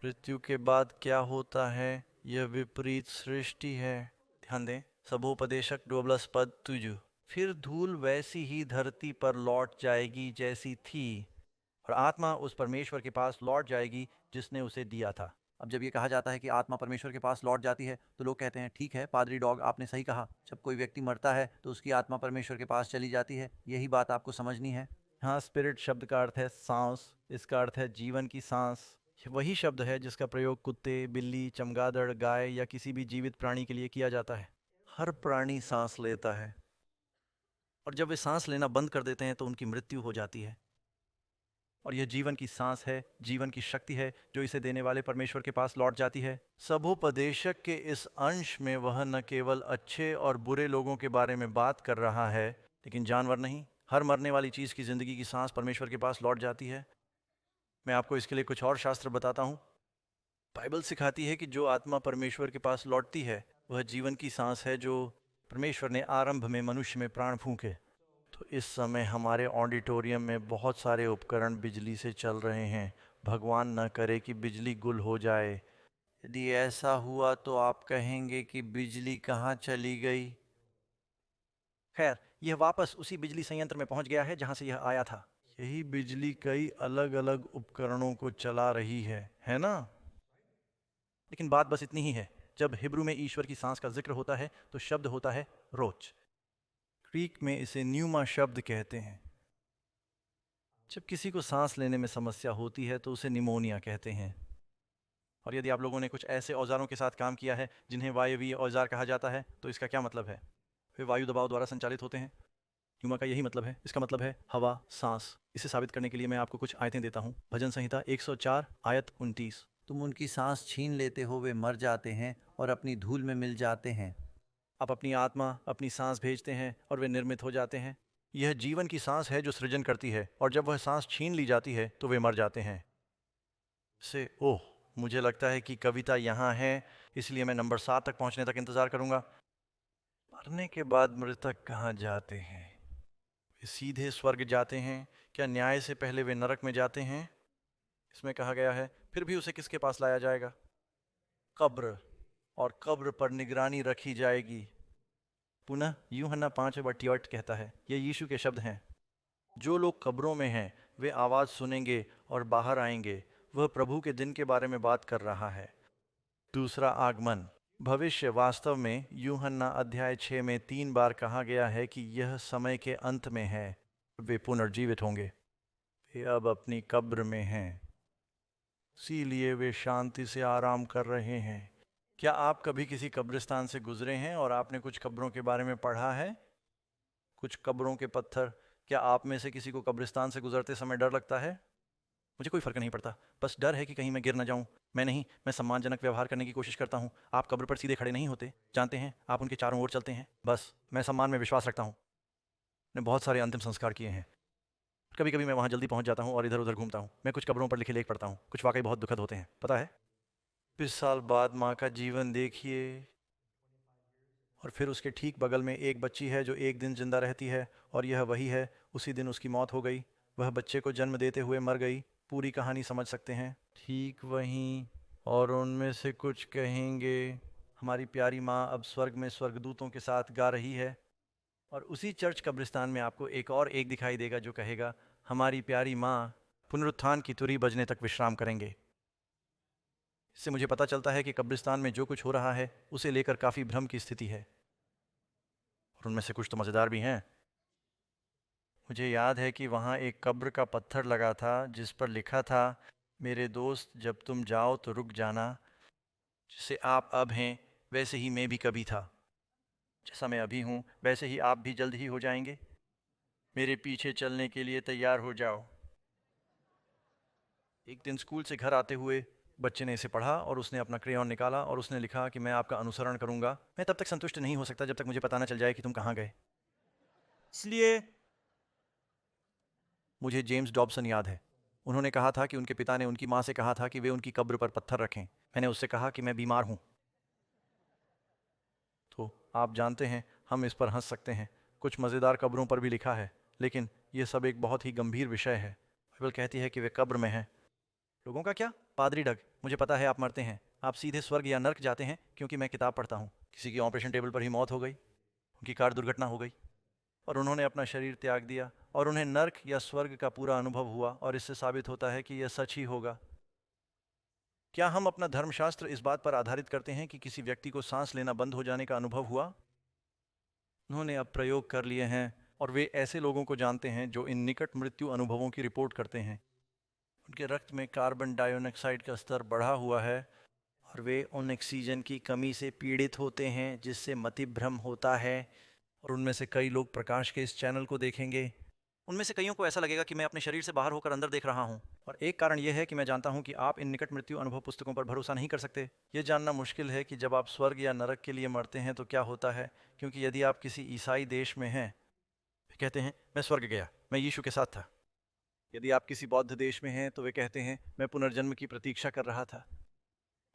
मृत्यु के बाद क्या होता है? यह विपरीत सृष्टि है। ध्यान दें, सबोपदेशक 2 पद 2। फिर धूल वैसी ही धरती पर लौट जाएगी जैसी थी, और आत्मा उस परमेश्वर के पास लौट जाएगी जिसने उसे दिया था। अब जब ये कहा जाता है कि आत्मा परमेश्वर के पास लौट जाती है तो लोग कहते हैं, ठीक है पादरी डॉग, आपने सही कहा। जब कोई व्यक्ति मरता है तो उसकी आत्मा परमेश्वर के पास चली जाती है। यही बात आपको समझनी है। हाँ, स्पिरिट शब्द का अर्थ है सांस। इसका अर्थ है जीवन की सांस। वही शब्द है जिसका प्रयोग कुत्ते, बिल्ली, चमगादड़, गाय या किसी भी जीवित प्राणी के लिए किया जाता है। हर प्राणी सांस लेता है, और जब वे सांस लेना बंद कर देते हैं तो उनकी मृत्यु हो जाती है। और यह जीवन की सांस है, जीवन की शक्ति है जो इसे देने वाले परमेश्वर के पास लौट जाती है। सबोपदेशक के इस अंश में वह न केवल अच्छे और बुरे लोगों के बारे में बात कर रहा है, लेकिन जानवर नहीं, हर मरने वाली चीज़ की ज़िंदगी की सांस परमेश्वर के पास लौट जाती है। मैं आपको इसके लिए कुछ और शास्त्र बताता हूँ। बाइबल सिखाती है कि जो आत्मा परमेश्वर के पास लौटती है वह जीवन की सांस है जो परमेश्वर ने आरंभ में मनुष्य में प्राण फूंके। तो इस समय हमारे ऑडिटोरियम में बहुत सारे उपकरण बिजली से चल रहे हैं। भगवान न करे कि बिजली गुल हो जाए। यदि ऐसा हुआ तो आप कहेंगे कि बिजली कहाँ चली गई। खैर, यह वापस उसी बिजली संयंत्र में पहुंच गया है जहां से यह आया था। यही बिजली कई अलग अलग उपकरणों को चला रही है ना? लेकिन बात बस इतनी ही है। जब हिब्रू में ईश्वर की सांस का जिक्र होता है तो शब्द होता है रोच। ग्रीक में इसे न्यूमा शब्द कहते हैं। जब किसी को सांस लेने में समस्या होती है तो उसे निमोनिया कहते हैं। और यदि आप लोगों ने कुछ ऐसे औजारों के साथ काम किया है जिन्हें वायवीय औजार कहा जाता है तो इसका क्या मतलब है? वे वायु दबाव द्वारा संचालित होते हैं। न्यूमा का यही मतलब है। इसका मतलब है हवा, सांस। इसे साबित करने के लिए मैं आपको कुछ आयतें देता हूँ। भजन संहिता 104 आयत 29। तुम उनकी सांस छीन लेते हो, वे मर जाते हैं और अपनी धूल में मिल जाते हैं। आप अपनी आत्मा, अपनी सांस भेजते हैं और वे निर्मित हो जाते हैं। यह जीवन की सांस है जो सृजन करती है, और जब वह सांस छीन ली जाती है तो वे मर जाते हैं। ओह, मुझे लगता है कि कविता यहाँ है, इसलिए मैं नंबर 7 तक पहुँचने तक इंतजार करूँगा। मरने के बाद मृतक कहाँ जाते हैं? वे सीधे स्वर्ग जाते हैं? क्या न्याय से पहले वे नरक में जाते हैं? इसमें कहा गया है, फिर भी उसे किसके पास लाया जाएगा? कब्र, और कब्र पर निगरानी रखी जाएगी। पुनः यूहन्ना 5:28 कहता है, ये यीशु के शब्द हैं, जो लोग कब्रों में हैं वे आवाज़ सुनेंगे और बाहर आएंगे। वह प्रभु के दिन के बारे में बात कर रहा है। दूसरा आगमन। भविष्य वास्तव में यूहन्ना अध्याय 6 में 3 बार कहा गया है कि यह समय के अंत में है। वे पुनर्जीवित होंगे। वे अब अपनी कब्र में हैं, इसीलिए वे शांति से आराम कर रहे हैं। क्या आप कभी किसी कब्रिस्तान से गुजरे हैं और आपने कुछ कब्रों के बारे में पढ़ा है? कुछ कब्रों के पत्थर। क्या आप में से किसी को कब्रिस्तान से गुजरते समय डर लगता है? मुझे कोई फर्क नहीं पड़ता, बस डर है कि कहीं मैं गिर ना जाऊं। मैं सम्मानजनक व्यवहार करने की कोशिश करता हूं। आप कब्र पर सीधे खड़े नहीं होते, जानते हैं, आप उनके चारों ओर चलते हैं। बस मैं सम्मान में विश्वास रखता हूं। ने बहुत सारे अंतिम संस्कार किए हैं। कभी कभी मैं वहाँ जल्दी पहुँच जाता हूँ और इधर उधर घूमता हूँ। मैं कुछ कब्रों पर लिखे लेख पढ़ता हूँ, कुछ वाकई बहुत दुखद होते हैं, पता है। 20 साल बाद माँ का जीवन देखिए, और फिर उसके ठीक बगल में एक बच्ची है जो एक दिन जिंदा रहती है, और यह वही है। उसी दिन उसकी मौत हो गई। वह बच्चे को जन्म देते हुए मर गई। पूरी कहानी समझ सकते हैं, ठीक वहीं। और उनमें से कुछ कहेंगे हमारी प्यारी माँ अब स्वर्ग में स्वर्गदूतों के साथ गा रही है। और उसी चर्च कब्रिस्तान में आपको एक दिखाई देगा जो कहेगा हमारी प्यारी माँ पुनरुत्थान की तुरी बजने तक विश्राम करेंगे। इससे मुझे पता चलता है कि कब्रिस्तान में जो कुछ हो रहा है उसे लेकर काफ़ी भ्रम की स्थिति है, और उनमें से कुछ तो मज़ेदार भी हैं। मुझे याद है कि वहाँ एक कब्र का पत्थर लगा था जिस पर लिखा था, मेरे दोस्त जब तुम जाओ तो रुक जाना, जैसे आप अब हैं वैसे ही मैं भी कभी था, जैसा मैं अभी हूँ वैसे ही आप भी जल्द ही हो जाएंगे। मेरे पीछे चलने के लिए तैयार हो जाओ। एक दिन स्कूल से घर आते हुए बच्चे ने इसे पढ़ा और उसने अपना क्रेयॉन निकाला और उसने लिखा कि मैं आपका अनुसरण करूंगा। मैं तब तक संतुष्ट नहीं हो सकता जब तक मुझे पता न चल जाए कि तुम कहाँ गए। इसलिए मुझे जेम्स डॉबसन याद है। उन्होंने कहा था कि उनके पिता ने उनकी माँ से कहा था कि वे उनकी कब्र पर पत्थर रखें। मैंने उससे कहा कि मैं बीमार हूँ। तो आप जानते हैं, हम इस पर हंस सकते हैं। कुछ मज़ेदार कब्रों पर भी लिखा है, लेकिन यह सब एक बहुत ही गंभीर विषय है। बाइबल कहती है कि वे कब्र में हैं। लोगों का क्या? पादरी डग, मुझे पता है आप मरते हैं, आप सीधे स्वर्ग या नर्क जाते हैं, क्योंकि मैं किताब पढ़ता हूँ। किसी की ऑपरेशन टेबल पर ही मौत हो गई, उनकी कार दुर्घटना हो गई और उन्होंने अपना शरीर त्याग दिया, और उन्हें नर्क या स्वर्ग का पूरा अनुभव हुआ, और इससे साबित होता है कि यह सच ही होगा। क्या हम अपना धर्मशास्त्र इस बात पर आधारित करते हैं कि किसी व्यक्ति को सांस लेना बंद हो जाने का अनुभव हुआ? उन्होंने अब प्रयोग कर लिए हैं, और वे ऐसे लोगों को जानते हैं जो इन निकट मृत्यु अनुभवों की रिपोर्ट करते हैं। उनके रक्त में कार्बन डाइऑक्साइड का स्तर बढ़ा हुआ है, और वे उन ऑक्सीजन की कमी से पीड़ित होते हैं जिससे मतिभ्रम होता है। और उनमें से कई लोग प्रकाश के इस चैनल को देखेंगे। उनमें से कईयों को ऐसा लगेगा कि मैं अपने शरीर से बाहर होकर अंदर देख रहा हूँ। और एक कारण यह है कि मैं जानता हूँ कि आप इन निकट मृत्यु अनुभव पुस्तकों पर भरोसा नहीं कर सकते। ये जानना मुश्किल है कि जब आप स्वर्ग या नरक के लिए मरते हैं तो क्या होता है, क्योंकि यदि आप किसी ईसाई देश में हैं, वे कहते हैं मैं स्वर्ग गया, मैं यीशु के साथ था। यदि आप किसी बौद्ध देश में हैं तो वे कहते हैं मैं पुनर्जन्म की प्रतीक्षा कर रहा था।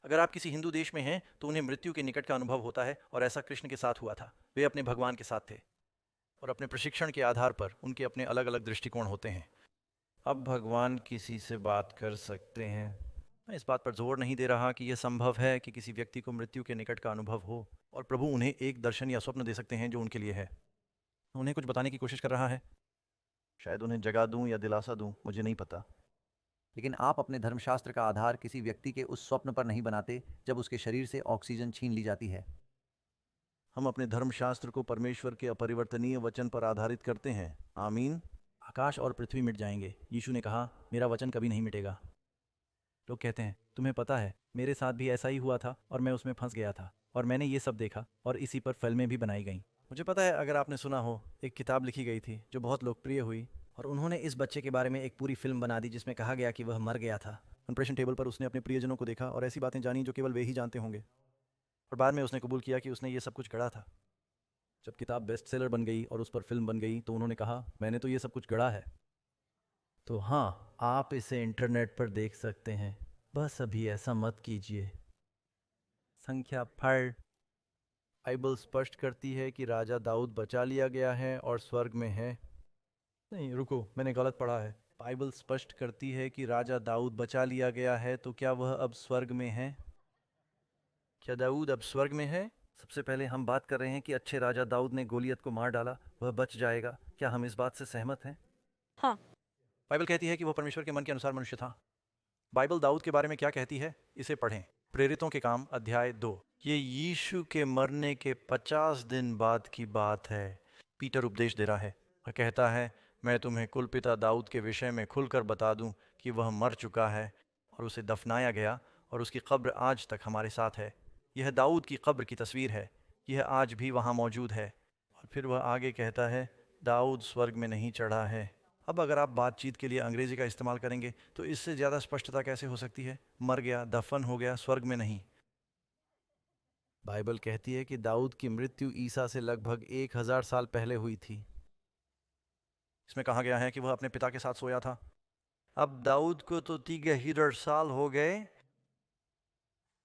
अगर आप किसी हिंदू देश में हैं तो उन्हें मृत्यु के निकट का अनुभव होता है, और ऐसा कृष्ण के साथ हुआ था। वे अपने भगवान के साथ थे, और अपने प्रशिक्षण के आधार पर उनके अपने अलग अलग दृष्टिकोण होते हैं। अब भगवान किसी से बात कर सकते हैं। मैं इस बात पर जोर नहीं दे रहा कि यह संभव है कि किसी व्यक्ति को मृत्यु के निकट का अनुभव हो, और प्रभु उन्हें एक दर्शन या स्वप्न दे सकते हैं जो उनके लिए है। उन्हें कुछ बताने की कोशिश कर रहा है, शायद उन्हें जगा दूं या दिलासा दूं, मुझे नहीं पता। लेकिन आप अपने धर्मशास्त्र का आधार किसी व्यक्ति के उस स्वप्न पर नहीं बनाते जब उसके शरीर से ऑक्सीजन छीन ली जाती है। हम अपने धर्मशास्त्र को परमेश्वर के अपरिवर्तनीय वचन पर आधारित करते हैं। आमीन। आकाश और पृथ्वी मिट जाएंगे, यीशु ने कहा, मेरा वचन कभी नहीं मिटेगा। लोग कहते हैं तुम्हें पता है मेरे साथ भी ऐसा ही हुआ था, और मैं उसमें फंस गया था, और मैंने ये सब देखा, और इसी पर फिल्में भी बनाई गईं। मुझे पता है, अगर आपने सुना हो, एक किताब लिखी गई थी जो बहुत लोकप्रिय हुई, और उन्होंने इस बच्चे के बारे में एक पूरी फिल्म बना दी जिसमें कहा गया कि वह मर गया था। ऑपरेशन टेबल पर उसने अपने प्रियजनों को देखा और ऐसी बातें जानी जो केवल वे ही जानते होंगे, और बाद में उसने कबूल किया कि उसने ये सब कुछ गढ़ा था। जब किताब बेस्ट सेलर बन गई और उस पर फिल्म बन गई तो उन्होंने कहा मैंने तो ये सब कुछ गढ़ा है। तो हाँ, आप इसे इंटरनेट पर देख सकते हैं, बस अभी ऐसा मत कीजिए। संख्या फल। बाइबल स्पष्ट करती है कि राजा दाऊद बचा लिया गया है और स्वर्ग में है। नहीं रुको, मैंने गलत पढ़ा है। बाइबल स्पष्ट करती है कि राजा दाऊद बचा लिया गया है, तो क्या वह अब स्वर्ग में है? क्या दाऊद अब स्वर्ग में है? सबसे पहले हम बात कर रहे हैं कि अच्छे राजा दाऊद ने गोलियत को मार डाला, वह बच जाएगा। क्या हम इस बात से सहमत हैं? हाँ। बाइबल कहती है कि वह परमेश्वर के मन के अनुसार मनुष्य था। बाइबल दाऊद के बारे में क्या कहती है, इसे पढ़ें। प्रेरितों के काम अध्याय 2। ये यीशु के मरने के 50 दिन बाद की बात है। पीटर उपदेश दे रहा है, वह कहता है मैं तुम्हें कुलपिता दाऊद के विषय में खुलकर बता दूं कि वह मर चुका है और उसे दफनाया गया, और उसकी कब्र आज तक हमारे साथ है। यह दाऊद की कब्र की तस्वीर है, यह आज भी वहाँ मौजूद है। और फिर वह आगे कहता है दाऊद स्वर्ग में नहीं चढ़ा है। अब अगर आप बातचीत के लिए अंग्रेजी का इस्तेमाल करेंगे तो इससे ज़्यादा स्पष्टता कैसे हो सकती है? मर गया, दफन हो गया, स्वर्ग में नहीं। बाइबल कहती है कि दाऊद की मृत्यु ईसा से लगभग 1000 साल पहले हुई थी। इसमें कहा गया है कि वह अपने पिता के साथ सोया था। अब दाऊद को तो 3 साल हो गए।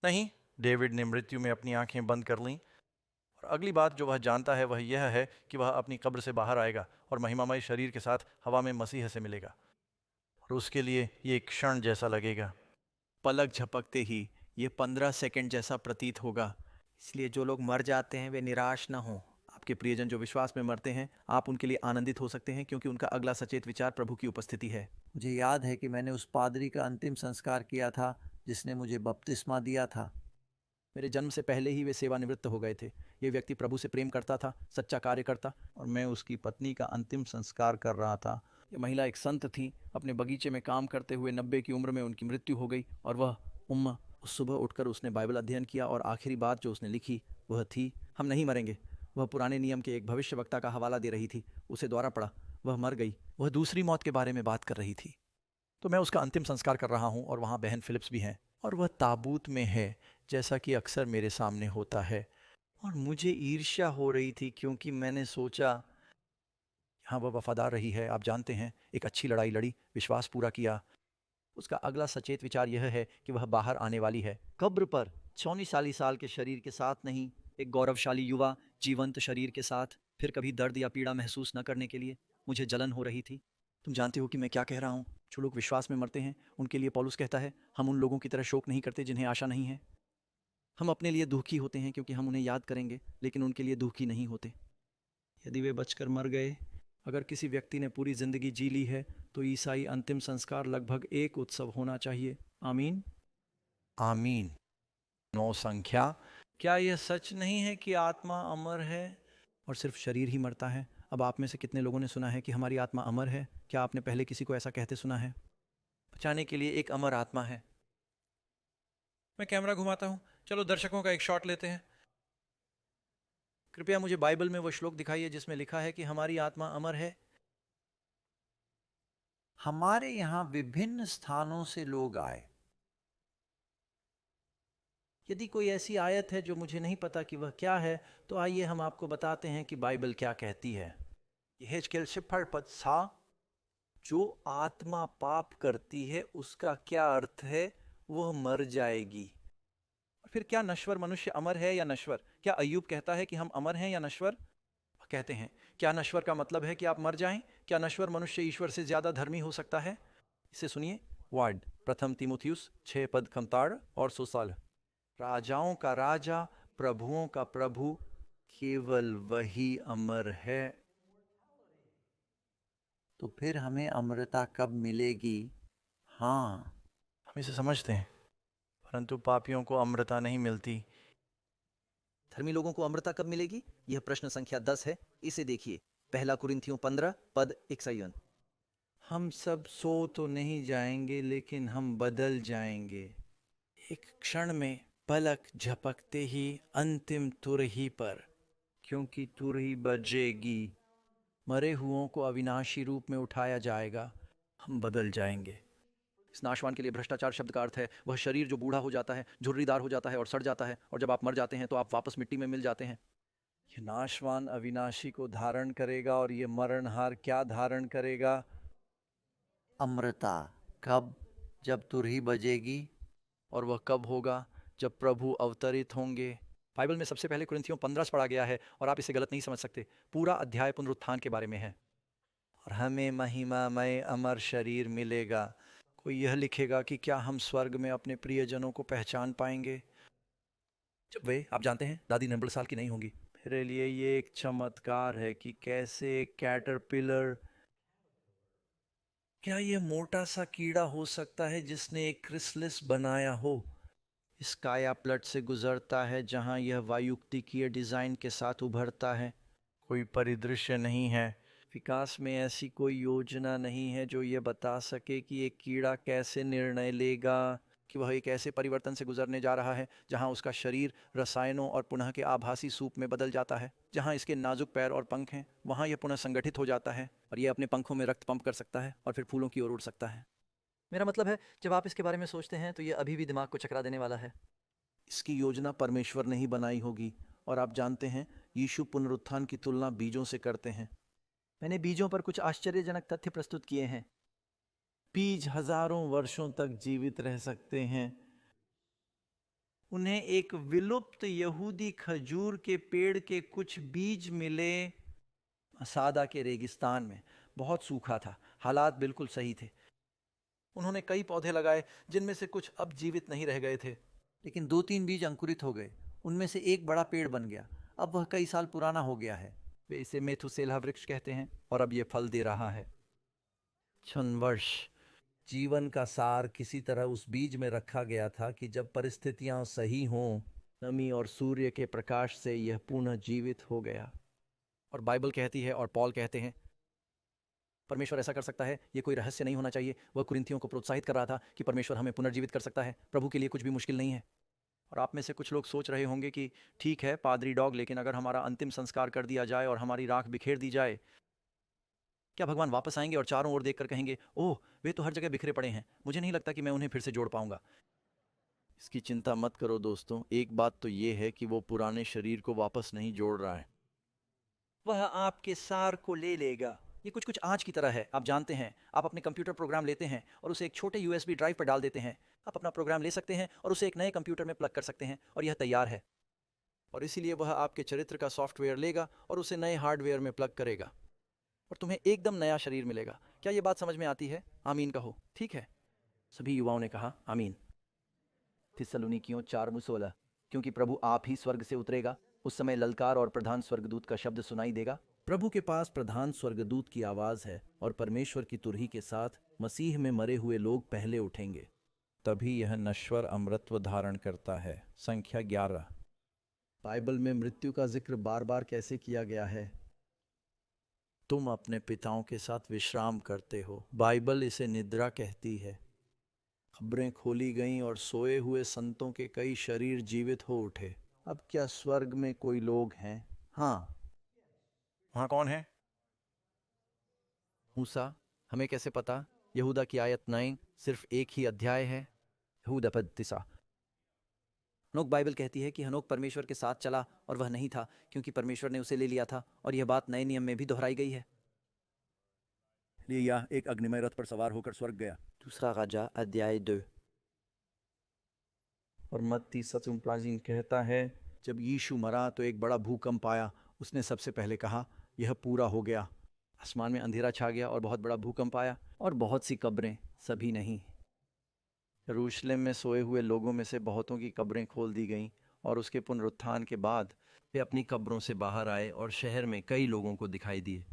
नहीं, डेविड ने मृत्यु में अपनी आंखें बंद कर लीं। और अगली बात जो वह जानता है वह यह है कि वह अपनी कब्र से बाहर आएगा और महिमामय शरीर के साथ हवा में मसीह से मिलेगा। और उसके लिए ये एक क्षण जैसा लगेगा। पलक झपकते ही ये 15 सेकंड जैसा प्रतीत होगा। इसलिए जो लोग मर जाते हैं वे निराश ना हों। आपके प्रियजन जो विश्वास में मरते हैं, आप उनके लिए आनंदित हो सकते हैं क्योंकि उनका अगला सचेत विचार प्रभु की उपस्थिति है। मुझे याद है कि मैंने उस पादरी का अंतिम संस्कार किया था जिसने मुझे बपतिस्मा दिया था। मेरे जन्म से पहले ही वे सेवानिवृत्त हो गए थे। ये व्यक्ति प्रभु से प्रेम करता था, सच्चा कार्य करता, और मैं उसकी पत्नी का अंतिम संस्कार कर रहा था। ये महिला एक संत थी। अपने बगीचे में काम करते हुए 90 की उम्र में उनकी मृत्यु हो गई। और वह उम्मा, उस सुबह उठकर उसने बाइबल अध्ययन किया और आखिरी बात जो उसने लिखी वह थी, हम नहीं मरेंगे। वह पुराने नियम के एक भविष्यवक्ता का हवाला दे रही थी। उसे द्वारा पढ़ा, वह मर गई। वह दूसरी मौत के बारे में बात कर रही थी। तो मैं उसका अंतिम संस्कार कर रहा हूँ और वहाँ बहन फिलिप्स भी हैं और वह ताबूत में है, जैसा कि अक्सर मेरे सामने होता है। और मुझे ईर्ष्या हो रही थी क्योंकि मैंने सोचा हाँ, वह वफादार रही है। आप जानते हैं, एक अच्छी लड़ाई लड़ी, विश्वास पूरा किया। उसका अगला सचेत विचार यह है कि वह बाहर आने वाली है। कब्र पर 34 साल के शरीर के साथ नहीं, एक गौरवशाली युवा जीवंत शरीर के साथ, फिर कभी दर्द या पीड़ा महसूस न करने के लिए। मुझे जलन हो रही थी। तुम जानते हो कि मैं क्या कह रहा हूँ। जो लोग विश्वास में मरते हैं उनके लिए पौलुस कहता है, हम उन लोगों की तरह शोक नहीं करते जिन्हें आशा नहीं है। हम अपने लिए दुखी होते हैं क्योंकि हम उन्हें याद करेंगे, लेकिन उनके लिए दुखी नहीं होते। यदि वे बचकर मर गए, अगर किसी व्यक्ति ने पूरी जिंदगी जी ली है, तो ईसाई अंतिम संस्कार लगभग एक उत्सव होना चाहिए। आमीन। आमीन। 9 संख्या। क्या यह सच नहीं है कि आत्मा अमर है और सिर्फ शरीर ही मरता है? अब आप में से कितने लोगों ने सुना है कि हमारी आत्मा अमर है? क्या आपने पहले किसी को ऐसा कहते सुना है? बचाने के लिए एक अमर आत्मा है। मैं कैमरा घुमाता हूँ। चलो दर्शकों का एक शॉट लेते हैं। कृपया मुझे बाइबल में वो श्लोक दिखाइए जिसमें लिखा है कि हमारी आत्मा अमर है। हमारे यहाँ विभिन्न स्थानों से लोग आए। यदि कोई ऐसी आयत है जो मुझे नहीं पता कि वह क्या है, तो आइए हम आपको बताते हैं कि बाइबल क्या कहती है। यहेजकेल 18:7 जो आत्मा पाप करती है उसका क्या अर्थ है? वह मर जाएगी। फिर क्या नश्वर मनुष्य अमर है या नश्वर? क्या अय्यूब कहता है कि हम अमर हैं या नश्वर? कहते हैं, क्या नश्वर का मतलब है कि आप मर जाएं? क्या नश्वर मनुष्य ईश्वर से ज्यादा धर्मी हो सकता है? इसे सुनिए। वर्ड 1 तीमुथियुस 6:15 और 16। राजाओं का राजा, प्रभुओं का प्रभु, केवल वही अमर है। तो फिर हमें अमरता कब मिलेगी? हाँ, हम इसे समझते हैं, परंतु पापियों को अमरता नहीं मिलती। धर्मी लोगों को अमरता कब मिलेगी? यह प्रश्न संख्या 10 है। इसे देखिए, 1 कुरिन्थियों 15:51। हम सब सो तो नहीं जाएंगे, लेकिन हम बदल जाएंगे। एक क्षण में, पलक झपकते ही, अंतिम तुरही पर, क्योंकि तुरही बजेगी। मरे हुओं को अविनाशी रूप में उठाया जाएगा। हम बदल जाएंगे। इस नाशवान के लिए भ्रष्टाचार शब्द का अर्थ है वह शरीर जो बूढ़ा हो जाता है, झुर्रीदार हो जाता है और सड़ जाता है, और जब आप मर जाते हैं तो आप वापस मिट्टी में मिल जाते हैं। यह नाशवान अविनाशी को धारण करेगा और यह मरणहार क्या धारण करेगा? अमरता। कब? जब तुरही बजेगी। और वह कब होगा? जब प्रभु अवतरित होंगे। बाइबल में सबसे पहले कुरिन्थियों 15 पढ़ा गया है और आप इसे गलत नहीं समझ सकते। पूरा अध्याय पुनरुत्थान के बारे में है। और हमें महिमामय अमर शरीर मिलेगा। कोई यह लिखेगा कि क्या हम स्वर्ग में अपने प्रियजनों को पहचान पाएंगे जब वे, आप जानते हैं, दादी 90 साल की नहीं होंगी। मेरे लिए ये एक चमत्कार है कि कैसे एक कैटरपिलर, क्या ये मोटा सा कीड़ा हो सकता है जिसने एक क्रिसलिस बनाया हो, इस काया प्लट से गुजरता है जहां यह वायुक्तिकीय डिजाइन के साथ उभरता है। कोई परिदृश्य नहीं है, विकास में ऐसी कोई योजना नहीं है जो ये बता सके कि एक कीड़ा कैसे निर्णय लेगा कि वह एक ऐसे परिवर्तन से गुजरने जा रहा है जहां उसका शरीर रसायनों और पुनः के आभासी सूप में बदल जाता है। जहां इसके नाजुक पैर और पंख हैं, वहां यह पुनः संगठित हो जाता है और यह अपने पंखों में रक्त पंप कर सकता है और फिर फूलों की ओर उड़ सकता है। मेरा मतलब है, जब आप इसके बारे में सोचते हैं तो यह अभी भी दिमाग को चकरा देने वाला है। इसकी योजना परमेश्वर ने ही बनाई होगी। और आप जानते हैं, यीशु पुनरुत्थान की तुलना बीजों से करते हैं। मैंने बीजों पर कुछ आश्चर्यजनक तथ्य प्रस्तुत किए हैं। बीज हजारों वर्षों तक जीवित रह सकते हैं। उन्हें एक विलुप्त यहूदी खजूर के पेड़ के कुछ बीज मिले मसादा के रेगिस्तान में। बहुत सूखा था, हालात बिल्कुल सही थे। उन्होंने कई पौधे लगाए जिनमें से कुछ अब जीवित नहीं रह गए थे। लेकिन 2-3 बीज अंकुरित हो गए, उनमें से एक बड़ा पेड़ बन गया। अब वह कई साल पुराना हो गया है। वे इसे मेथुसेलह वृक्ष कहते हैं और अब ये फल दे रहा है। 6 वर्ष जीवन का सार किसी तरह उस बीज में रखा गया था कि जब परिस्थितियां सही हों, नमी और सूर्य के प्रकाश से यह पुनः जीवित हो गया। और बाइबल कहती है और पॉल कहते हैं परमेश्वर ऐसा कर सकता है, ये कोई रहस्य नहीं होना चाहिए। वह कुरिन्थियों को प्रोत्साहित कर रहा था कि परमेश्वर हमें पुनर्जीवित कर सकता है। प्रभु के लिए कुछ भी मुश्किल नहीं है। और आप में से कुछ लोग सोच रहे होंगे कि ठीक है पादरी डॉग, लेकिन अगर हमारा अंतिम संस्कार कर दिया जाए और हमारी राख बिखेर दी जाए, क्या भगवान वापस आएंगे और चारों ओर देखकर कहेंगे ओह वे तो हर जगह बिखरे पड़े हैं, मुझे नहीं लगता कि मैं उन्हें फिर से जोड़ पाऊंगा। इसकी चिंता मत करो दोस्तों, एक बात तो ये है कि वो पुराने शरीर को वापस नहीं जोड़ रहा है। वह आपके सार को ले लेगा। ये कुछ आज की तरह है। आप जानते हैं, आप अपने कंप्यूटर प्रोग्राम लेते हैं और उसे एक छोटे USB ड्राइव पर डाल देते हैं। आप अपना प्रोग्राम ले सकते हैं और उसे एक नए कंप्यूटर में प्लग कर सकते हैं और यह तैयार है। और इसीलिए वह आपके चरित्र का सॉफ्टवेयर लेगा और उसे नए हार्डवेयर में प्लग करेगा और तुम्हें एकदम नया शरीर मिलेगा। क्या ये बात समझ में आती है? आमीन कहो। ठीक है, सभी युवाओं ने कहा आमीन। थिस्सलुनीकियों 4:16 क्योंकि प्रभु आप ही स्वर्ग से उतरेगा, उस समय ललकार और प्रधान स्वर्गदूत का शब्द सुनाई देगा। प्रभु के पास प्रधान स्वर्गदूत की आवाज है और परमेश्वर की तुरही के साथ मसीह में मरे हुए लोग पहले उठेंगे। तभी यह नश्वर अमृतत्व धारण करता है। संख्या 11। बाइबल में मृत्यु का जिक्र बार बार कैसे किया गया है? तुम अपने पिताओं के साथ विश्राम करते हो। बाइबल इसे निद्रा कहती है। खबरें खोली गईं और सोए हुए संतों के कई शरीर जीवित हो उठे। अब क्या स्वर्ग में कोई लोग हैं? हाँ। वहाँ कौन है? मूसा। हमें कैसे पता? यहूदा की आयत 9 सिर्फ एक ही अध्याय है। यहूदा पद 9। हनोक बाइबल कहती है कि हनोक परमेश्वर के साथ चला और वह नहीं था क्योंकि परमेश्वर ने उसे ले लिया था, और यह बात नए नियम में भी दोहराई गई है। एलिय्याह एक अग्निमय रथ पर सवार होकर स्वर्ग गया। दूसरा राजा अध्याय 2। और मत्ती 7:39 कहता है जब यीशु मरा तो एक बड़ा भूकंप आया। उसने सबसे पहले कहा यह पूरा हो गया। आसमान में अंधेरा छा गया और बहुत बड़ा भूकंप आया और बहुत सी कब्रें, सभी नहीं। यरूशलेम में सोए हुए लोगों में से बहुतों की कब्रें खोल दी गईं और उसके पुनरुत्थान के बाद वे अपनी कब्रों से बाहर आए और शहर में कई लोगों को दिखाई दिए।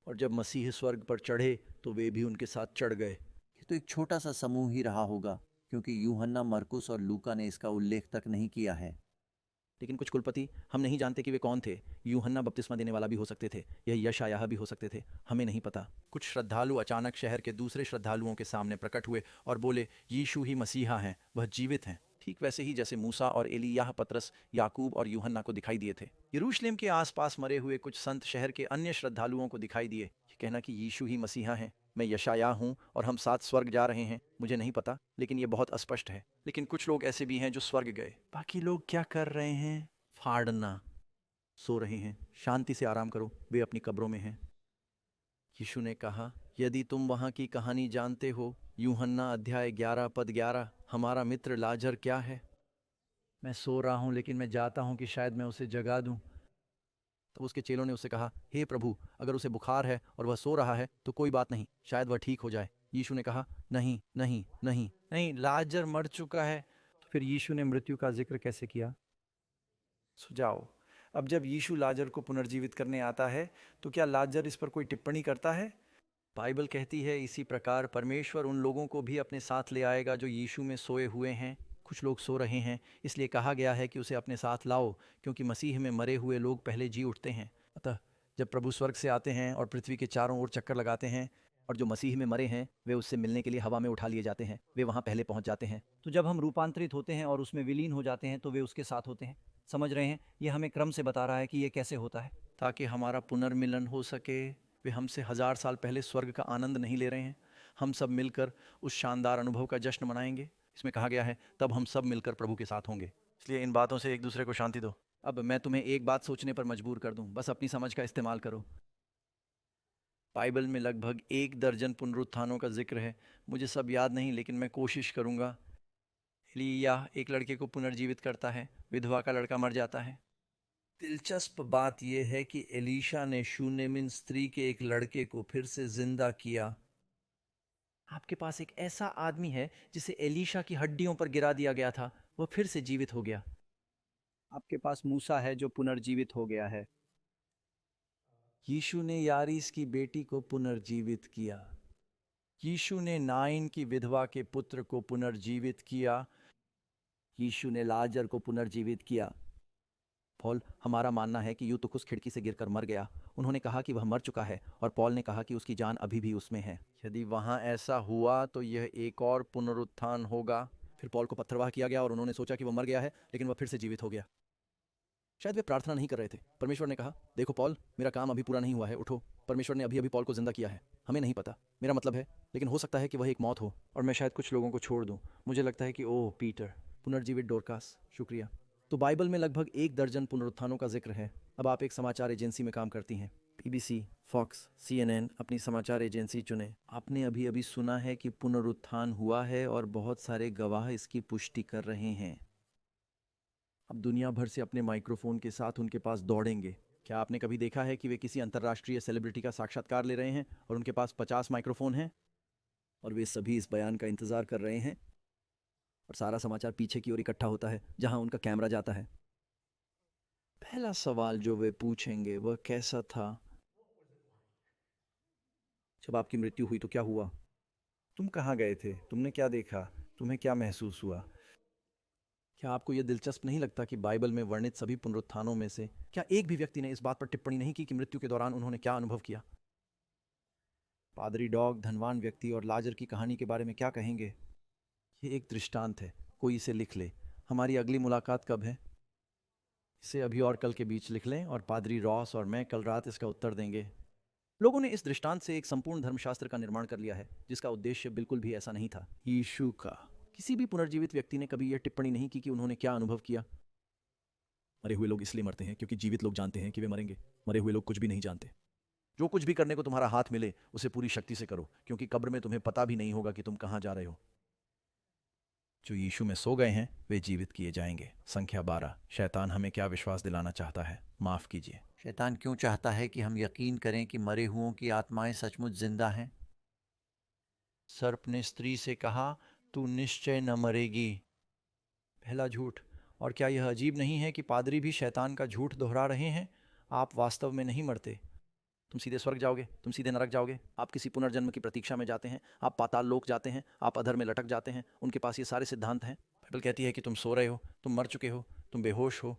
और जब मसीह स्वर्ग पर चढ़े तो वे भी उनके साथ चढ़ गए। ये तो एक छोटा सा समूह ही रहा होगा, क्योंकि यूहन्ना, मरकुस और लूका ने इसका उल्लेख तक नहीं किया है। लेकिन कुछ कुलपति, हम नहीं जानते कि वे कौन थे। यूहन्ना बपतिस्मा देने वाला भी हो सकते थे, यह यशायाह भी हो सकते थे, हमें नहीं पता। कुछ श्रद्धालु अचानक शहर के दूसरे श्रद्धालुओं के सामने प्रकट हुए और बोले यीशु ही मसीहा हैं, वह जीवित हैं। ठीक वैसे ही जैसे मूसा और एलिय्याह पतरस, याकूब और यूहन्ना को दिखाई दिए थे। यरूशलेम के आसपास मरे हुए कुछ संत शहर के अन्य श्रद्धालुओं को दिखाई दिए। ये कहना कि यीशु ही मसीहा हैं, मैं यशायाह हूँ और हम साथ स्वर्ग जा रहे हैं, मुझे नहीं पता, लेकिन ये बहुत अस्पष्ट है। लेकिन कुछ लोग ऐसे भी हैं जो स्वर्ग गए। बाकी लोग क्या कर रहे हैं? फाड़ना। सो रहे हैं। शांति से आराम करो, वे अपनी कब्रों में हैं। यीशु ने कहा यदि तुम वहाँ की कहानी जानते हो, यूहन्ना अध्याय 11 पद 11, हमारा मित्र लाजर क्या है? मैं सो रहा हूँ, लेकिन मैं जाता हूँ कि शायद मैं उसे जगा दूँ। तब उसके चेलों ने उससे कहा हे प्रभु, अगर उसे बुखार है और वह सो रहा है तो कोई बात नहीं, शायद वह ठीक हो जाए। यीशु ने कहा नहीं नहीं नहीं नहीं, लाजर मर चुका है। तो फिर यीशु ने मृत्यु का जिक्र कैसे किया? सुझाव। अब जब यीशु लाजर को पुनर्जीवित करने आता है तो क्या लाजर इस पर कोई टिप्पणी करता है? बाइबल कहती है इसी प्रकार परमेश्वर उन लोगों को भी अपने साथ ले आएगा जो यीशु में सोए हुए हैं। कुछ लोग सो रहे हैं, इसलिए कहा गया है कि उसे अपने साथ लाओ, क्योंकि मसीह में मरे हुए लोग पहले जी उठते हैं। अतः जब प्रभु स्वर्ग से आते हैं और पृथ्वी के चारों ओर चक्कर लगाते हैं, और जो मसीह में मरे हैं वे उससे मिलने के लिए हवा में उठा लिए जाते हैं, वे वहाँ पहले पहुँच जाते हैं। तो जब हम रूपांतरित होते हैं और उसमें विलीन हो जाते हैं तो वे उसके साथ होते हैं। समझ रहे हैं? यह हमें क्रम से बता रहा है कि यह कैसे होता है, ताकि हमारा पुनर्मिलन हो सके। वे हमसे 1000 साल पहले स्वर्ग का आनंद नहीं ले रहे हैं। हम सब मिलकर उस शानदार अनुभव का जश्न मनाएंगे। इसमें कहा गया है तब हम सब मिलकर प्रभु के साथ होंगे। इसलिए इन बातों से एक दूसरे को शांति दो। अब मैं तुम्हें एक बात सोचने पर मजबूर कर दूं, बस अपनी समझ का इस्तेमाल करो। बाइबल में लगभग 1 दर्जन पुनरुत्थानों का जिक्र है। मुझे सब याद नहीं, लेकिन मैं कोशिश करूँगा। एलिय्याह एक लड़के को पुनर्जीवित करता है, विधवा का लड़का मर जाता है। दिलचस्प बात यह है कि एलीशा ने शूनेमिन स्त्री के एक लड़के को फिर से जिंदा किया। आपके पास एक ऐसा आदमी है जिसे एलीशा की हड्डियों पर गिरा दिया गया था, वह फिर से जीवित हो गया। आपके पास मूसा है जो पुनर्जीवित हो गया है। यीशु ने यारीस की बेटी को पुनर्जीवित किया। यीशु ने नाइन की विधवा के पुत्र को पुनर्जीवित किया। यीशु ने लाजर को पुनर्जीवित किया। पॉल, हमारा मानना है कि यूतुखुस खिड़की से गिरकर मर गया। उन्होंने कहा कि वह मर चुका है, और पॉल ने कहा कि उसकी जान अभी भी उसमें है। यदि वहां ऐसा हुआ तो यह एक और पुनरुत्थान होगा। फिर पॉल को पत्थरवाह किया गया और उन्होंने सोचा कि वह मर गया है, लेकिन वह फिर से जीवित हो गया। शायद वे प्रार्थना नहीं कर रहे थे। परमेश्वर ने कहा, देखो पॉल, मेरा काम अभी पूरा नहीं हुआ है, उठो। परमेश्वर ने अभी अभी पॉल को जिंदा किया है। हमें नहीं पता, मेरा मतलब है, लेकिन हो सकता है कि वह एक मौत हो, और मैं शायद कुछ लोगों को छोड़ दूं। मुझे लगता है कि ओह पीटर, पुनर्जीवित डोरकास, शुक्रिया। तो बाइबल में लगभग 1 दर्जन पुनरुत्थानों का जिक्र है। अब आप एक समाचार एजेंसी में काम करती हैं। BBC, फॉक्स, CNN अपनी समाचार एजेंसी चुने। आपने अभी अभी सुना है कि पुनरुत्थान हुआ है और बहुत सारे गवाह इसकी पुष्टि कर रहे हैं। अब दुनिया भर से अपने माइक्रोफोन के साथ उनके पास दौड़ेंगे। क्या आपने कभी देखा है कि वे किसी अंतर्राष्ट्रीय सेलिब्रिटी का साक्षात्कार ले रहे हैं और उनके पास 50 माइक्रोफोन हैं और वे सभी इस बयान का इंतजार कर रहे हैं, और सारा समाचार पीछे की ओर इकट्ठा होता है जहां उनका कैमरा जाता है। पहला सवाल जो वे पूछेंगे वह कैसा था? जब आपकी मृत्यु हुई तो क्या हुआ? तुम कहाँ गए थे? तुमने क्या देखा? तुम्हें क्या महसूस हुआ? क्या आपको यह दिलचस्प नहीं लगता कि बाइबल में वर्णित सभी पुनरुत्थानों में से क्या एक भी व्यक्ति ने इस बात पर टिप्पणी नहीं की कि मृत्यु के दौरान उन्होंने क्या अनुभव किया? पादरी डॉग, धनवान व्यक्ति और लाजर की कहानी के बारे में क्या कहेंगे? ये एक दृष्टांत है, कोई इसे लिख ले। हमारी अगली मुलाकात कब है? इसे अभी और कल के बीच लिख लें, और पादरी रॉस और मैं कल रात इसका उत्तर देंगे। लोगों ने इस दृष्टांत से एक संपूर्ण धर्मशास्त्र का निर्माण कर लिया है जिसका उद्देश्य बिल्कुल भी ऐसा नहीं था। यीशु का किसी भी पुनर्जीवित व्यक्ति ने कभी यह टिप्पणी नहीं की कि उन्होंने क्या अनुभव किया। मरे हुए लोग इसलिए मरते हैं क्योंकि जीवित लोग जानते हैं कि वे मरेंगे। मरे हुए लोग कुछ भी नहीं जानते। जो कुछ भी करने को तुम्हारा हाथ मिले उसे पूरी शक्ति से करो, क्योंकि कब्र में तुम्हें पता भी नहीं होगा कि तुम कहाँ जा रहे हो। जो यीशु में सो गए हैं वे जीवित किए जाएंगे। संख्या 12। शैतान हमें क्या विश्वास दिलाना चाहता है? माफ कीजिए। शैतान क्यों चाहता है कि हम यकीन करें कि मरे हुओं की आत्माएं सचमुच जिंदा हैं? सर्प ने स्त्री से कहा, तू निश्चय न मरेगी। पहला झूठ। और क्या यह अजीब नहीं है कि पादरी भी शैतान का झूठ दोहरा रहे हैं? आप वास्तव में नहीं मरते। तुम सीधे स्वर्ग जाओगे, तुम सीधे नरक जाओगे। आप किसी पुनर्जन्म की प्रतीक्षा में जाते हैं, आप पाताल लोक जाते हैं, आप अधर में लटक जाते हैं। उनके पास ये सारे सिद्धांत हैं। बाइबल कहती है कि तुम सो रहे हो, तुम मर चुके हो, तुम बेहोश हो।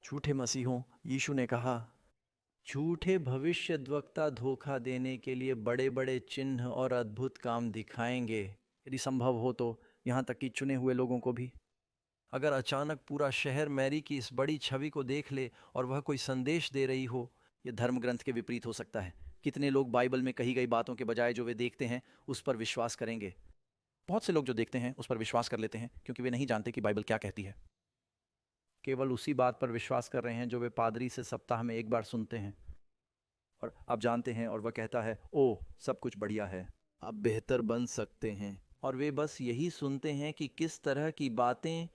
झूठे मसीहों, यीशु ने कहा, झूठे भविष्यद्वक्ता धोखा देने के लिए बड़े बड़े चिन्ह और अद्भुत काम दिखाएंगे, यदि संभव हो तो यहाँ तक कि चुने हुए लोगों को भी। अगर अचानक पूरा शहर मैरी की इस बड़ी छवि को देख ले और वह कोई संदेश दे रही हो, यह धर्म ग्रंथ के विपरीत हो सकता है। कितने लोग बाइबल में कही गई बातों के बजाय जो वे देखते हैं उस पर विश्वास करेंगे? बहुत से लोग जो देखते हैं उस पर विश्वास कर लेते हैं क्योंकि वे नहीं जानते कि बाइबल क्या कहती है। केवल उसी बात पर विश्वास कर रहे हैं जो वे पादरी से सप्ताह में एक बार सुनते हैं, और आप जानते हैं, और वह कहता है, ओह सब कुछ बढ़िया है, आप बेहतर बन सकते हैं। और वे बस यही सुनते हैं कि किस तरह की बातें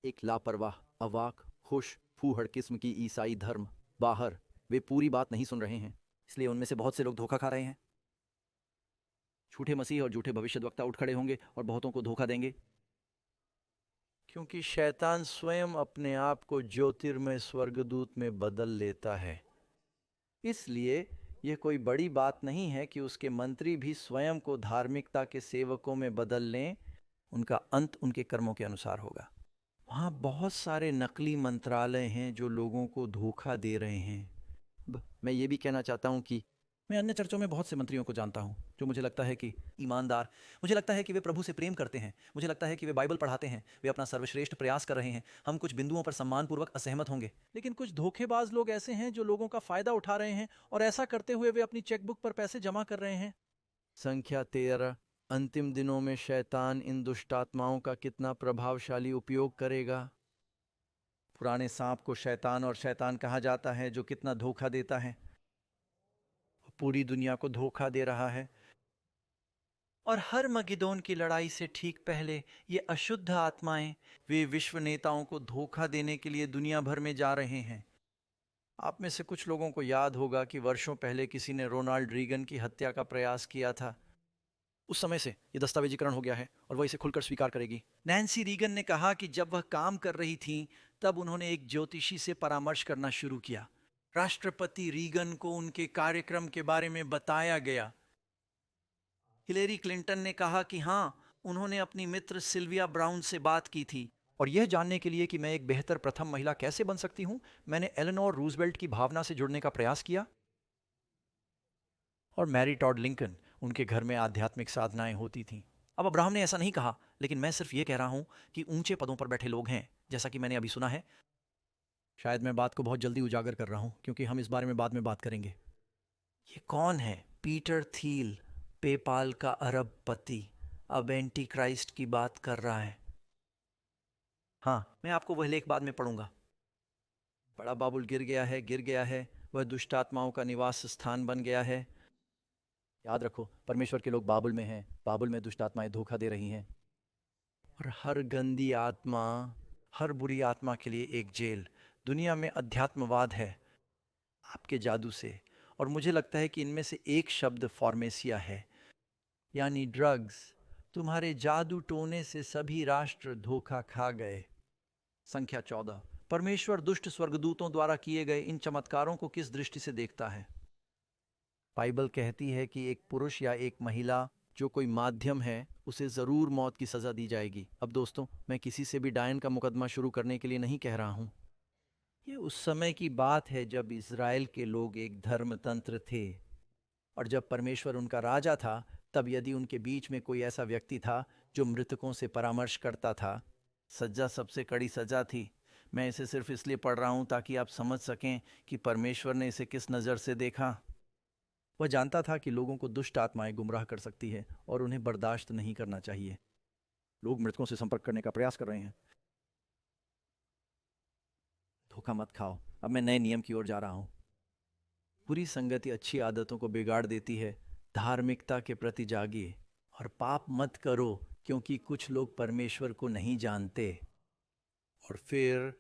एक लापरवाह, अवाक, खुश, फूहड़ किस्म की ईसाई धर्म बाहर। वे पूरी बात नहीं सुन रहे हैं, इसलिए उनमें से बहुत से लोग धोखा खा रहे हैं। झूठे मसीह और झूठे भविष्यद्वक्ता उठ खड़े होंगे और बहुतों को धोखा देंगे, क्योंकि शैतान स्वयं अपने आप को ज्योतिर्मय स्वर्गदूत में बदल लेता है। इसलिए यह कोई बड़ी बात नहीं है कि उसके मंत्री भी स्वयं को धार्मिकता के सेवकों में बदल लें। उनका अंत उनके कर्मों के अनुसार होगा। वहाँ बहुत सारे नकली मंत्रालय हैं जो लोगों को धोखा दे रहे हैं। मैं ये भी कहना चाहता हूँ कि मैं अन्य चर्चों में बहुत से मंत्रियों को जानता हूँ जो मुझे लगता है कि ईमानदार, मुझे लगता है कि वे प्रभु से प्रेम करते हैं, मुझे लगता है कि वे बाइबल पढ़ाते हैं, वे अपना सर्वश्रेष्ठ प्रयास कर रहे हैं। हम कुछ बिंदुओं पर सम्मानपूर्वक असहमत होंगे, लेकिन कुछ धोखेबाज लोग ऐसे हैं जो लोगों का फायदा उठा रहे हैं, और ऐसा करते हुए वे अपनी चेकबुक पर पैसे जमा कर रहे हैं। संख्या 13। अंतिम दिनों में शैतान इन दुष्ट आत्माओं का कितना प्रभावशाली उपयोग करेगा। पुराने सांप को शैतान और शैतान कहा जाता है जो कितना धोखा देता है। पूरी दुनिया को धोखा दे रहा है। और हर मगिदोन की लड़ाई से ठीक पहले ये अशुद्ध आत्माएं वे विश्व नेताओं को धोखा देने के लिए दुनिया भर में जा रहे हैं। आप में से कुछ लोगों को याद होगा कि वर्षों पहले किसी ने रोनाल्ड रीगन की हत्या का प्रयास किया था। उस समय से ये दस्तावेजीकरण हो गया है और वह इसे खुलकर स्वीकार करेगी। नैन्सी रीगन ने कहा कि जब वह काम कर रही थी तब उन्होंने एक ज्योतिषी से परामर्श करना शुरू किया। राष्ट्रपति रीगन को उनके कार्यक्रम के बारे में बताया गया। हिलेरी क्लिंटन ने कहा कि हाँ, उन्होंने अपनी मित्र सिल्विया ब्राउन से बात की थी। और यह जानने के लिए कि मैं एक बेहतर प्रथम महिला कैसे बन सकती हूं, मैंने एलेनोर रूजवेल्ट की भावना से जुड़ने का प्रयास किया। और मैरी टॉड लिंकन, उनके घर में आध्यात्मिक साधनाएं होती थीं। अब अब्राहम ने ऐसा नहीं कहा, लेकिन मैं सिर्फ ये कह रहा हूं कि ऊंचे पदों पर बैठे लोग हैं, जैसा कि मैंने अभी सुना है। शायद मैं बात को बहुत जल्दी उजागर कर रहा हूं, क्योंकि हम इस बारे में बाद में बात करेंगे। ये कौन है? पीटर थील, पेपाल का अरबपति, अब एंटी क्राइस्ट की बात कर रहा है। हाँ, मैं आपको वह लेख बाद में पढ़ूंगा। बड़ा बाबुल गिर गया है, वह दुष्ट आत्माओं का निवास स्थान बन गया है। याद रखो, परमेश्वर के लोग बाबुल में हैं, बाबुल में दुष्ट आत्माएं धोखा दे रही हैं। और हर गंदी आत्मा, हर बुरी आत्मा के लिए एक जेल। दुनिया में अध्यात्मवाद है आपके जादू से, और मुझे लगता है कि इनमें से एक शब्द फार्मेसिया है, यानी ड्रग्स। तुम्हारे जादू टोने से सभी राष्ट्र धोखा खा गए। संख्या 14। परमेश्वर दुष्ट स्वर्गदूतों द्वारा किए गए इन चमत्कारों को किस दृष्टि से देखता है? बाइबल कहती है कि एक पुरुष या एक महिला जो कोई माध्यम है, उसे जरूर मौत की सजा दी जाएगी। अब दोस्तों, मैं किसी से भी डायन का मुकदमा शुरू करने के लिए नहीं कह रहा हूं। ये उस समय की बात है जब इज़राइल के लोग एक धर्मतंत्र थे, और जब परमेश्वर उनका राजा था, तब यदि उनके बीच में कोई ऐसा व्यक्ति था जो मृतकों से परामर्श करता था, सजा सबसे कड़ी सजा थी। मैं इसे सिर्फ इसलिए पढ़ रहा हूं ताकि आप समझ सकें कि परमेश्वर ने इसे किस नज़र से देखा। वह जानता था कि लोगों को दुष्ट आत्माएं गुमराह कर सकती है और उन्हें बर्दाश्त नहीं करना चाहिए। लोग मृतकों से संपर्क करने का प्रयास कर रहे हैं। धोखा मत खाओ। अब मैं नए नियम की ओर जा रहा हूं। बुरी संगति अच्छी आदतों को बिगाड़ देती है। धार्मिकता के प्रति जागिए और पाप मत करो, क्योंकि कुछ लोग परमेश्वर को नहीं जानते और फिर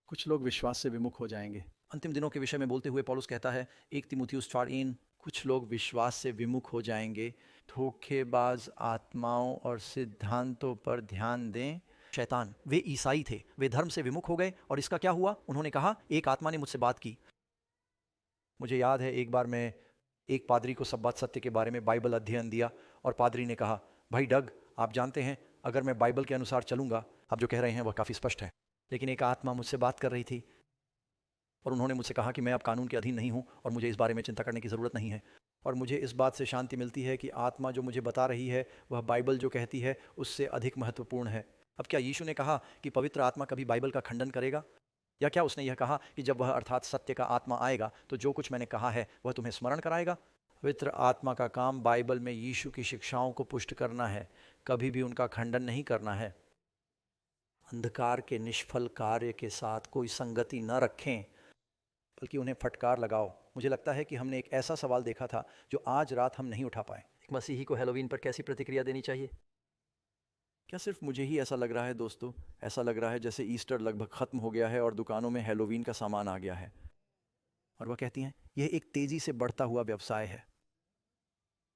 कुछ लोग विश्वास से विमुख हो जाएंगे। अंतिम दिनों के विषय में बोलते हुए पौलुस कहता है 1 तीमुथियुस 4:3, कुछ लोग विश्वास से विमुख हो जाएंगे, धोखेबाज आत्माओं और सिद्धांतों पर ध्यान दें। शैतान, वे ईसाई थे, वे धर्म से विमुख हो गए, और इसका क्या हुआ? उन्होंने कहा, एक आत्मा ने मुझसे बात की। मुझे याद है एक बार मैं एक पादरी को सब बात सत्य के बारे में बाइबल अध्ययन दिया, और पादरी ने कहा, भाई डग, आप जानते हैं अगर मैं बाइबल के अनुसार चलूंगा, आप जो कह रहे हैं वह काफ़ी स्पष्ट है, लेकिन एक आत्मा मुझसे बात कर रही थी और उन्होंने मुझसे कहा कि मैं अब कानून के अधीन नहीं हूं और मुझे इस बारे में चिंता करने की ज़रूरत नहीं है, और मुझे इस बात से शांति मिलती है कि आत्मा जो मुझे बता रही है वह बाइबल जो कहती है उससे अधिक महत्वपूर्ण है। अब क्या यीशु ने कहा कि पवित्र आत्मा कभी बाइबल का खंडन करेगा? या क्या उसने यह कहा कि जब वह अर्थात सत्य का आत्मा आएगा तो जो कुछ मैंने कहा है वह तुम्हें स्मरण कराएगा? पवित्र आत्मा का काम बाइबल में यीशु की शिक्षाओं को पुष्ट करना है, कभी भी उनका खंडन नहीं करना है। अंधकार के निष्फल कार्य के साथ कोई संगति न रखें, बल्कि उन्हें फटकार लगाओ। मुझे लगता है कि हमने एक ऐसा सवाल देखा था जो आज रात हम नहीं उठा पाए। एक मसीही को हैलोवीन पर कैसी प्रतिक्रिया देनी चाहिए? क्या सिर्फ मुझे ही ऐसा लग रहा है दोस्तों? ऐसा लग रहा है जैसे ईस्टर लगभग ख़त्म हो गया है और दुकानों में हैलोवीन का सामान आ गया है। और वह कहती हैं यह एक तेज़ी से बढ़ता हुआ व्यवसाय है।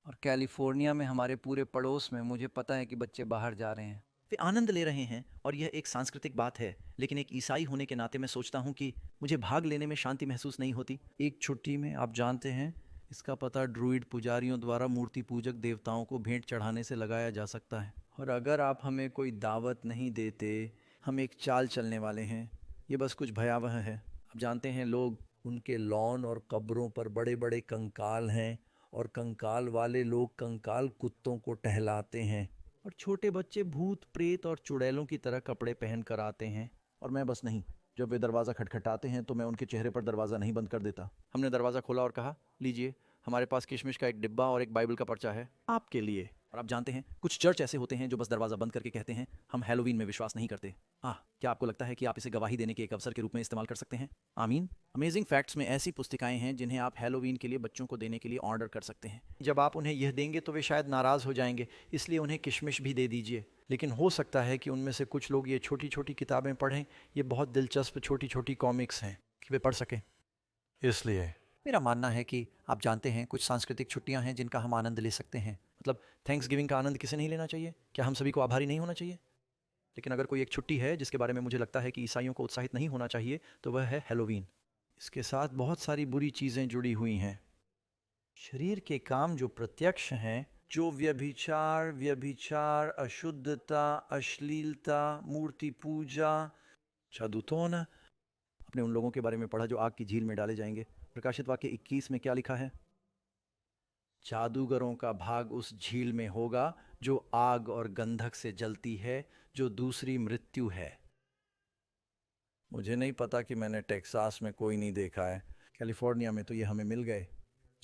और कैलिफोर्निया में हमारे पूरे पड़ोस में मुझे पता है कि बच्चे बाहर जा रहे हैं। वे आनंद ले रहे हैं और यह एक सांस्कृतिक बात है, लेकिन एक ईसाई होने के नाते मैं सोचता हूँ कि मुझे भाग लेने में शांति महसूस नहीं होती। एक छुट्टी में, आप जानते हैं, इसका पता ड्रूइड पुजारियों द्वारा मूर्ति पूजक देवताओं को भेंट चढ़ाने से लगाया जा सकता है। और अगर आप हमें कोई दावत नहीं देते, हम एक चाल चलने वाले हैं। ये बस कुछ भयावह है। आप जानते हैं, लोग, उनके लॉन और कब्रों पर बड़े बड़े कंकाल हैं, और कंकाल वाले लोग कंकाल कुत्तों को टहलाते हैं, और छोटे बच्चे भूत प्रेत और चुड़ैलों की तरह कपड़े पहन कर आते हैं। और मैं बस नहीं, जब वे दरवाज़ा खटखटाते हैं तो मैं उनके चेहरे पर दरवाज़ा नहीं बंद कर देता। हमने दरवाज़ा खोला और कहा, लीजिए, हमारे पास किशमिश का एक डिब्बा और एक बाइबल का पर्चा है आपके लिए। और आप जानते हैं कुछ चर्च ऐसे होते हैं जो बस दरवाज़ा बंद करके कहते हैं हम हैलोवीन में विश्वास नहीं करते। क्या आपको लगता है कि आप इसे गवाही देने के एक अवसर के रूप में इस्तेमाल कर सकते हैं? आमीन। अमेजिंग फैक्ट्स में ऐसी पुस्तिकाएं हैं जिन्हें आप हैलोवीन के लिए बच्चों को देने के लिए ऑर्डर कर सकते हैं। जब आप उन्हें यह देंगे तो वे शायद नाराज़ हो जाएंगे, इसलिए उन्हें किशमिश भी दे दीजिए। लेकिन हो सकता है कि उनमें से कुछ लोग ये छोटी छोटी किताबें पढ़ें। ये बहुत दिलचस्प छोटी छोटी कॉमिक्स हैं कि वे पढ़ सकें, इसलिए मेरा मानना है कि आप जानते हैं कुछ सांस्कृतिक छुट्टियां हैं जिनका हम आनंद ले सकते हैं। मतलब थैंक्स गिविंग का आनंद किसे नहीं लेना चाहिए? क्या हम सभी को आभारी नहीं होना चाहिए? लेकिन अगर कोई एक छुट्टी है जिसके बारे में मुझे लगता है कि ईसाइयों को उत्साहित नहीं होना चाहिए तो वह है हैलोवीन। इसके साथ बहुत सारी बुरी चीज़ें जुड़ी हुई हैं। शरीर के काम जो प्रत्यक्ष हैं, जो व्यभिचार, अशुद्धता, अश्लीलता, मूर्ति पूजा, जादूटोना। अपने उन लोगों के बारे में पढ़ा जो आग की झील में डाले जाएंगे। प्रकाशित वाक्य 21 में क्या लिखा है? जादूगरों का भाग उस झील में होगा जो आग और गंधक से जलती है, जो दूसरी मृत्यु है। मुझे नहीं पता कि मैंने टेक्सास में कोई नहीं देखा है। कैलिफोर्निया में तो ये हमें मिल गए।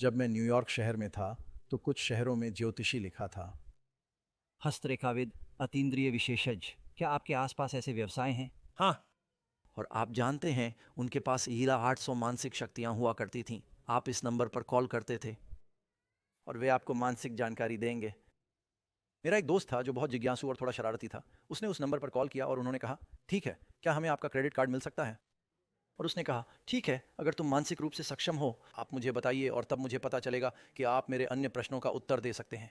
जब मैं न्यूयॉर्क शहर में था तो कुछ शहरों में ज्योतिषी लिखा था। हस्तरेखाविद, अतीन्द्रिय विशेषज्ञ, क्या आपके आसपास ऐसे व्यवसाय हैं? हाँ, और आप जानते हैं उनके पास हीरा 800 मानसिक शक्तियाँ हुआ करती थीं। आप इस नंबर पर कॉल करते थे और वे आपको मानसिक जानकारी देंगे। मेरा एक दोस्त था जो बहुत जिज्ञासु और थोड़ा शरारती था। उसने उस नंबर पर कॉल किया और उन्होंने कहा, ठीक है, क्या हमें आपका क्रेडिट कार्ड मिल सकता है? और उसने कहा, ठीक है, अगर तुम मानसिक रूप से सक्षम हो आप मुझे बताइए और तब मुझे पता चलेगा कि आप मेरे अन्य प्रश्नों का उत्तर दे सकते हैं।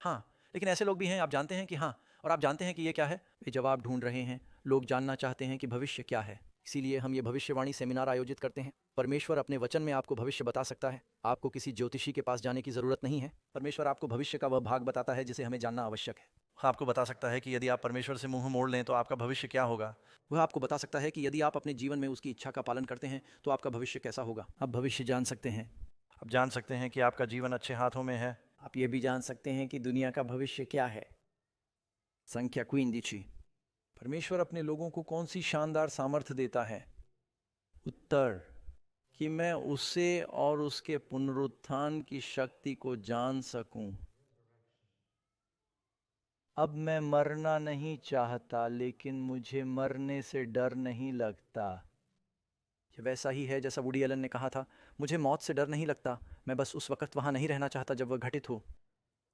हाँ, लेकिन ऐसे लोग भी हैं, आप जानते हैं कि हाँ, और आप जानते हैं कि ये क्या है? वे जवाब ढूंढ रहे हैं। लोग जानना चाहते हैं कि भविष्य क्या है। इसीलिए हम ये भविष्यवाणी सेमिनार आयोजित करते हैं। परमेश्वर अपने वचन में आपको भविष्य बता सकता है। आपको किसी ज्योतिषी के पास जाने की जरूरत नहीं है। परमेश्वर आपको भविष्य का वह भाग बताता है जिसे हमें जानना आवश्यक है। आपको बता सकता है कि यदि आप परमेश्वर से मुंह मोड़ लें तो आपका भविष्य क्या होगा। वह आपको बता सकता है कि यदि आप अपने जीवन में उसकी इच्छा का पालन करते हैं तो आपका भविष्य कैसा होगा। आप भविष्य जान सकते हैं। आप जान सकते हैं कि आपका जीवन अच्छे हाथों में है। आप ये भी जान सकते हैं कि दुनिया का भविष्य क्या है। संख्या 15। परमेश्वर अपने लोगों को कौन सी शानदार सामर्थ्य देता है? उत्तर, कि मैं उसे और उसके पुनरुत्थान की शक्ति को जान सकूं। अब मैं मरना नहीं चाहता, लेकिन मुझे मरने से डर नहीं लगता। यह वैसा ही है जैसा वुडी एलन ने कहा था, मुझे मौत से डर नहीं लगता, मैं बस उस वक्त वहां नहीं रहना चाहता जब वह घटित हो।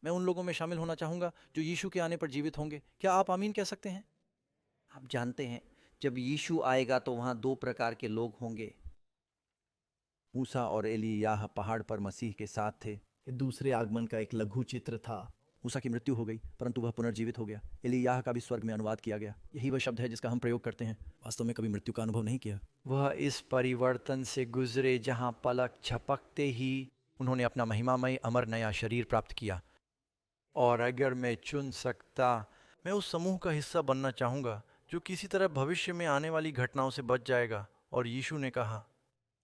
मैं उन लोगों में शामिल होना चाहूंगा जो यीशु के आने पर जीवित होंगे। क्या आप आमीन कह सकते हैं? आप जानते हैं जब यीशु आएगा तो वहाँ 2 प्रकार के लोग होंगे। मूसा और एलियाह पहाड़ पर मसीह के साथ थे। ये दूसरे आगमन का एक लघु चित्र था। मूसा की मृत्यु हो गई परंतु वह पुनर्जीवित हो गया। एलियाह का भी स्वर्ग में अनुवाद किया गया। यही वह शब्द है जिसका हम प्रयोग करते हैं। वास्तव में कभी मृत्यु का अनुभव नहीं किया। वह इस परिवर्तन से गुजरे जहां पलक झपकते ही उन्होंने अपना महिमामय अमर नया शरीर प्राप्त किया। और अगर मैं चुन सकता, मैं उस समूह का हिस्सा बनना चाहूँगा जो किसी तरह भविष्य में आने वाली घटनाओं से बच जाएगा। और यीशु ने कहा,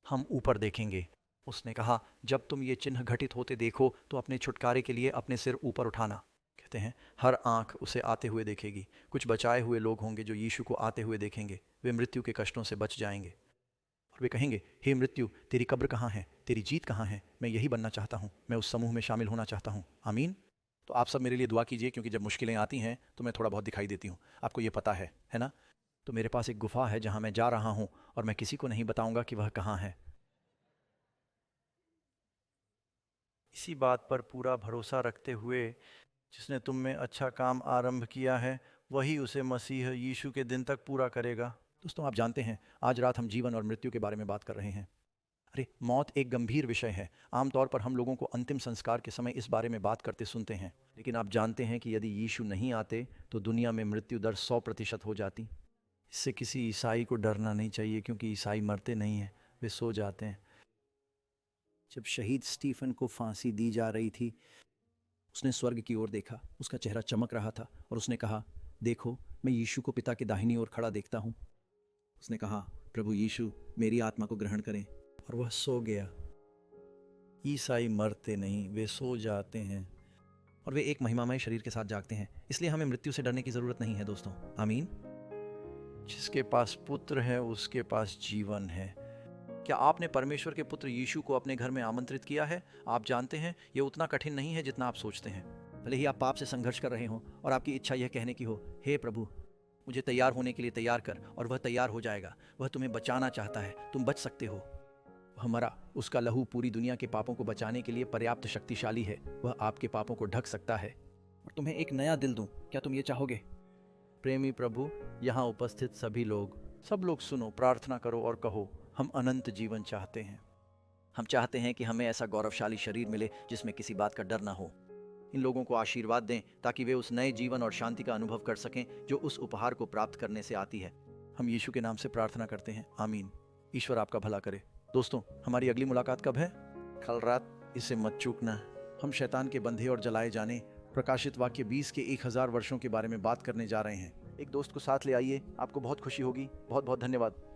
हम ऊपर देखेंगे। उसने कहा, जब तुम ये चिन्ह घटित होते देखो तो अपने छुटकारे के लिए अपने सिर ऊपर उठाना। कहते हैं हर आंख उसे आते हुए देखेगी। कुछ बचाए हुए लोग होंगे जो यीशु को आते हुए देखेंगे। वे मृत्यु के कष्टों से बच जाएंगे और वे कहेंगे, हे मृत्यु, तेरी कब्र कहाँ है, तेरी जीत कहाँ है? मैं यही बनना चाहता हूँ, मैं उस समूह में शामिल होना चाहता हूँ। आमीन। तो आप सब मेरे लिए दुआ कीजिए, क्योंकि जब मुश्किलें आती हैं तो मैं थोड़ा बहुत दिखाई देती हूँ। आपको ये पता है ना? तो मेरे पास एक गुफा है जहाँ मैं जा रहा हूँ और मैं किसी को नहीं बताऊँगा कि वह कहाँ है। इसी बात पर पूरा भरोसा रखते हुए, जिसने तुम में अच्छा काम आरंभ किया है वही उसे मसीह यीशु के दिन तक पूरा करेगा। दोस्तों, आप जानते हैं आज रात हम जीवन और मृत्यु के बारे में बात कर रहे हैं। अरे, मौत एक गंभीर विषय है। आमतौर पर हम लोगों को अंतिम संस्कार के समय इस बारे में बात करते सुनते हैं। लेकिन आप जानते हैं कि यदि यीशु नहीं आते तो दुनिया में मृत्यु दर 100% हो जाती। इससे किसी ईसाई को डरना नहीं चाहिए, क्योंकि ईसाई मरते नहीं हैं, वे सो जाते हैं। जब शहीद स्टीफन को फांसी दी जा रही थी, उसने स्वर्ग की ओर देखा। उसका चेहरा चमक रहा था और उसने कहा, देखो, मैं यीशु को पिता की दाहिनी ओर खड़ा देखता हूँ। उसने कहा, प्रभु यीशु, मेरी आत्मा को ग्रहण करें। और वह सो गया। ईसाई मरते नहीं, वे सो जाते हैं और वे एक महिमामय शरीर के साथ जागते हैं। इसलिए हमें मृत्यु से डरने की जरूरत नहीं है दोस्तों। आमीन। जिसके पास पुत्र है उसके पास जीवन है। क्या आपने परमेश्वर के पुत्र यीशु को अपने घर में आमंत्रित किया है? आप जानते हैं ये उतना कठिन नहीं है जितना आप सोचते हैं। भले ही आप पाप से संघर्ष कर रहे हो और आपकी इच्छा यह कहने की हो, हे प्रभु मुझे तैयार होने के लिए तैयार कर, और वह तैयार हो जाएगा। वह तुम्हें बचाना चाहता है, तुम बच सकते हो। वह मरा, उसका लहू पूरी दुनिया के पापों को बचाने के लिए पर्याप्त शक्तिशाली है। वह आपके पापों को ढक सकता है। और तुम्हें एक नया दिल दूं, क्या तुम ये चाहोगे? प्रेमी प्रभु, यहाँ उपस्थित सभी लोग, सब लोग सुनो, प्रार्थना करो और कहो, हम अनंत जीवन चाहते हैं। हम चाहते हैं कि हमें ऐसा गौरवशाली शरीर मिले जिसमें किसी बात का डर ना हो। इन लोगों को आशीर्वाद दें ताकि वे उस नए जीवन और शांति का अनुभव कर सकें जो उस उपहार को प्राप्त करने से आती है। हम यीशु के नाम से प्रार्थना करते हैं, आमीन। ईश्वर आपका भला करे। दोस्तों, हमारी अगली मुलाकात कब है? कल रात। इसे मत चूकना। हम शैतान के बंधे और जलाए जाने प्रकाशित वाक्य 20 के 1000 वर्षों के बारे में बात करने जा रहे हैं। एक दोस्त को साथ ले आइए, आपको बहुत खुशी होगी। बहुत बहुत धन्यवाद।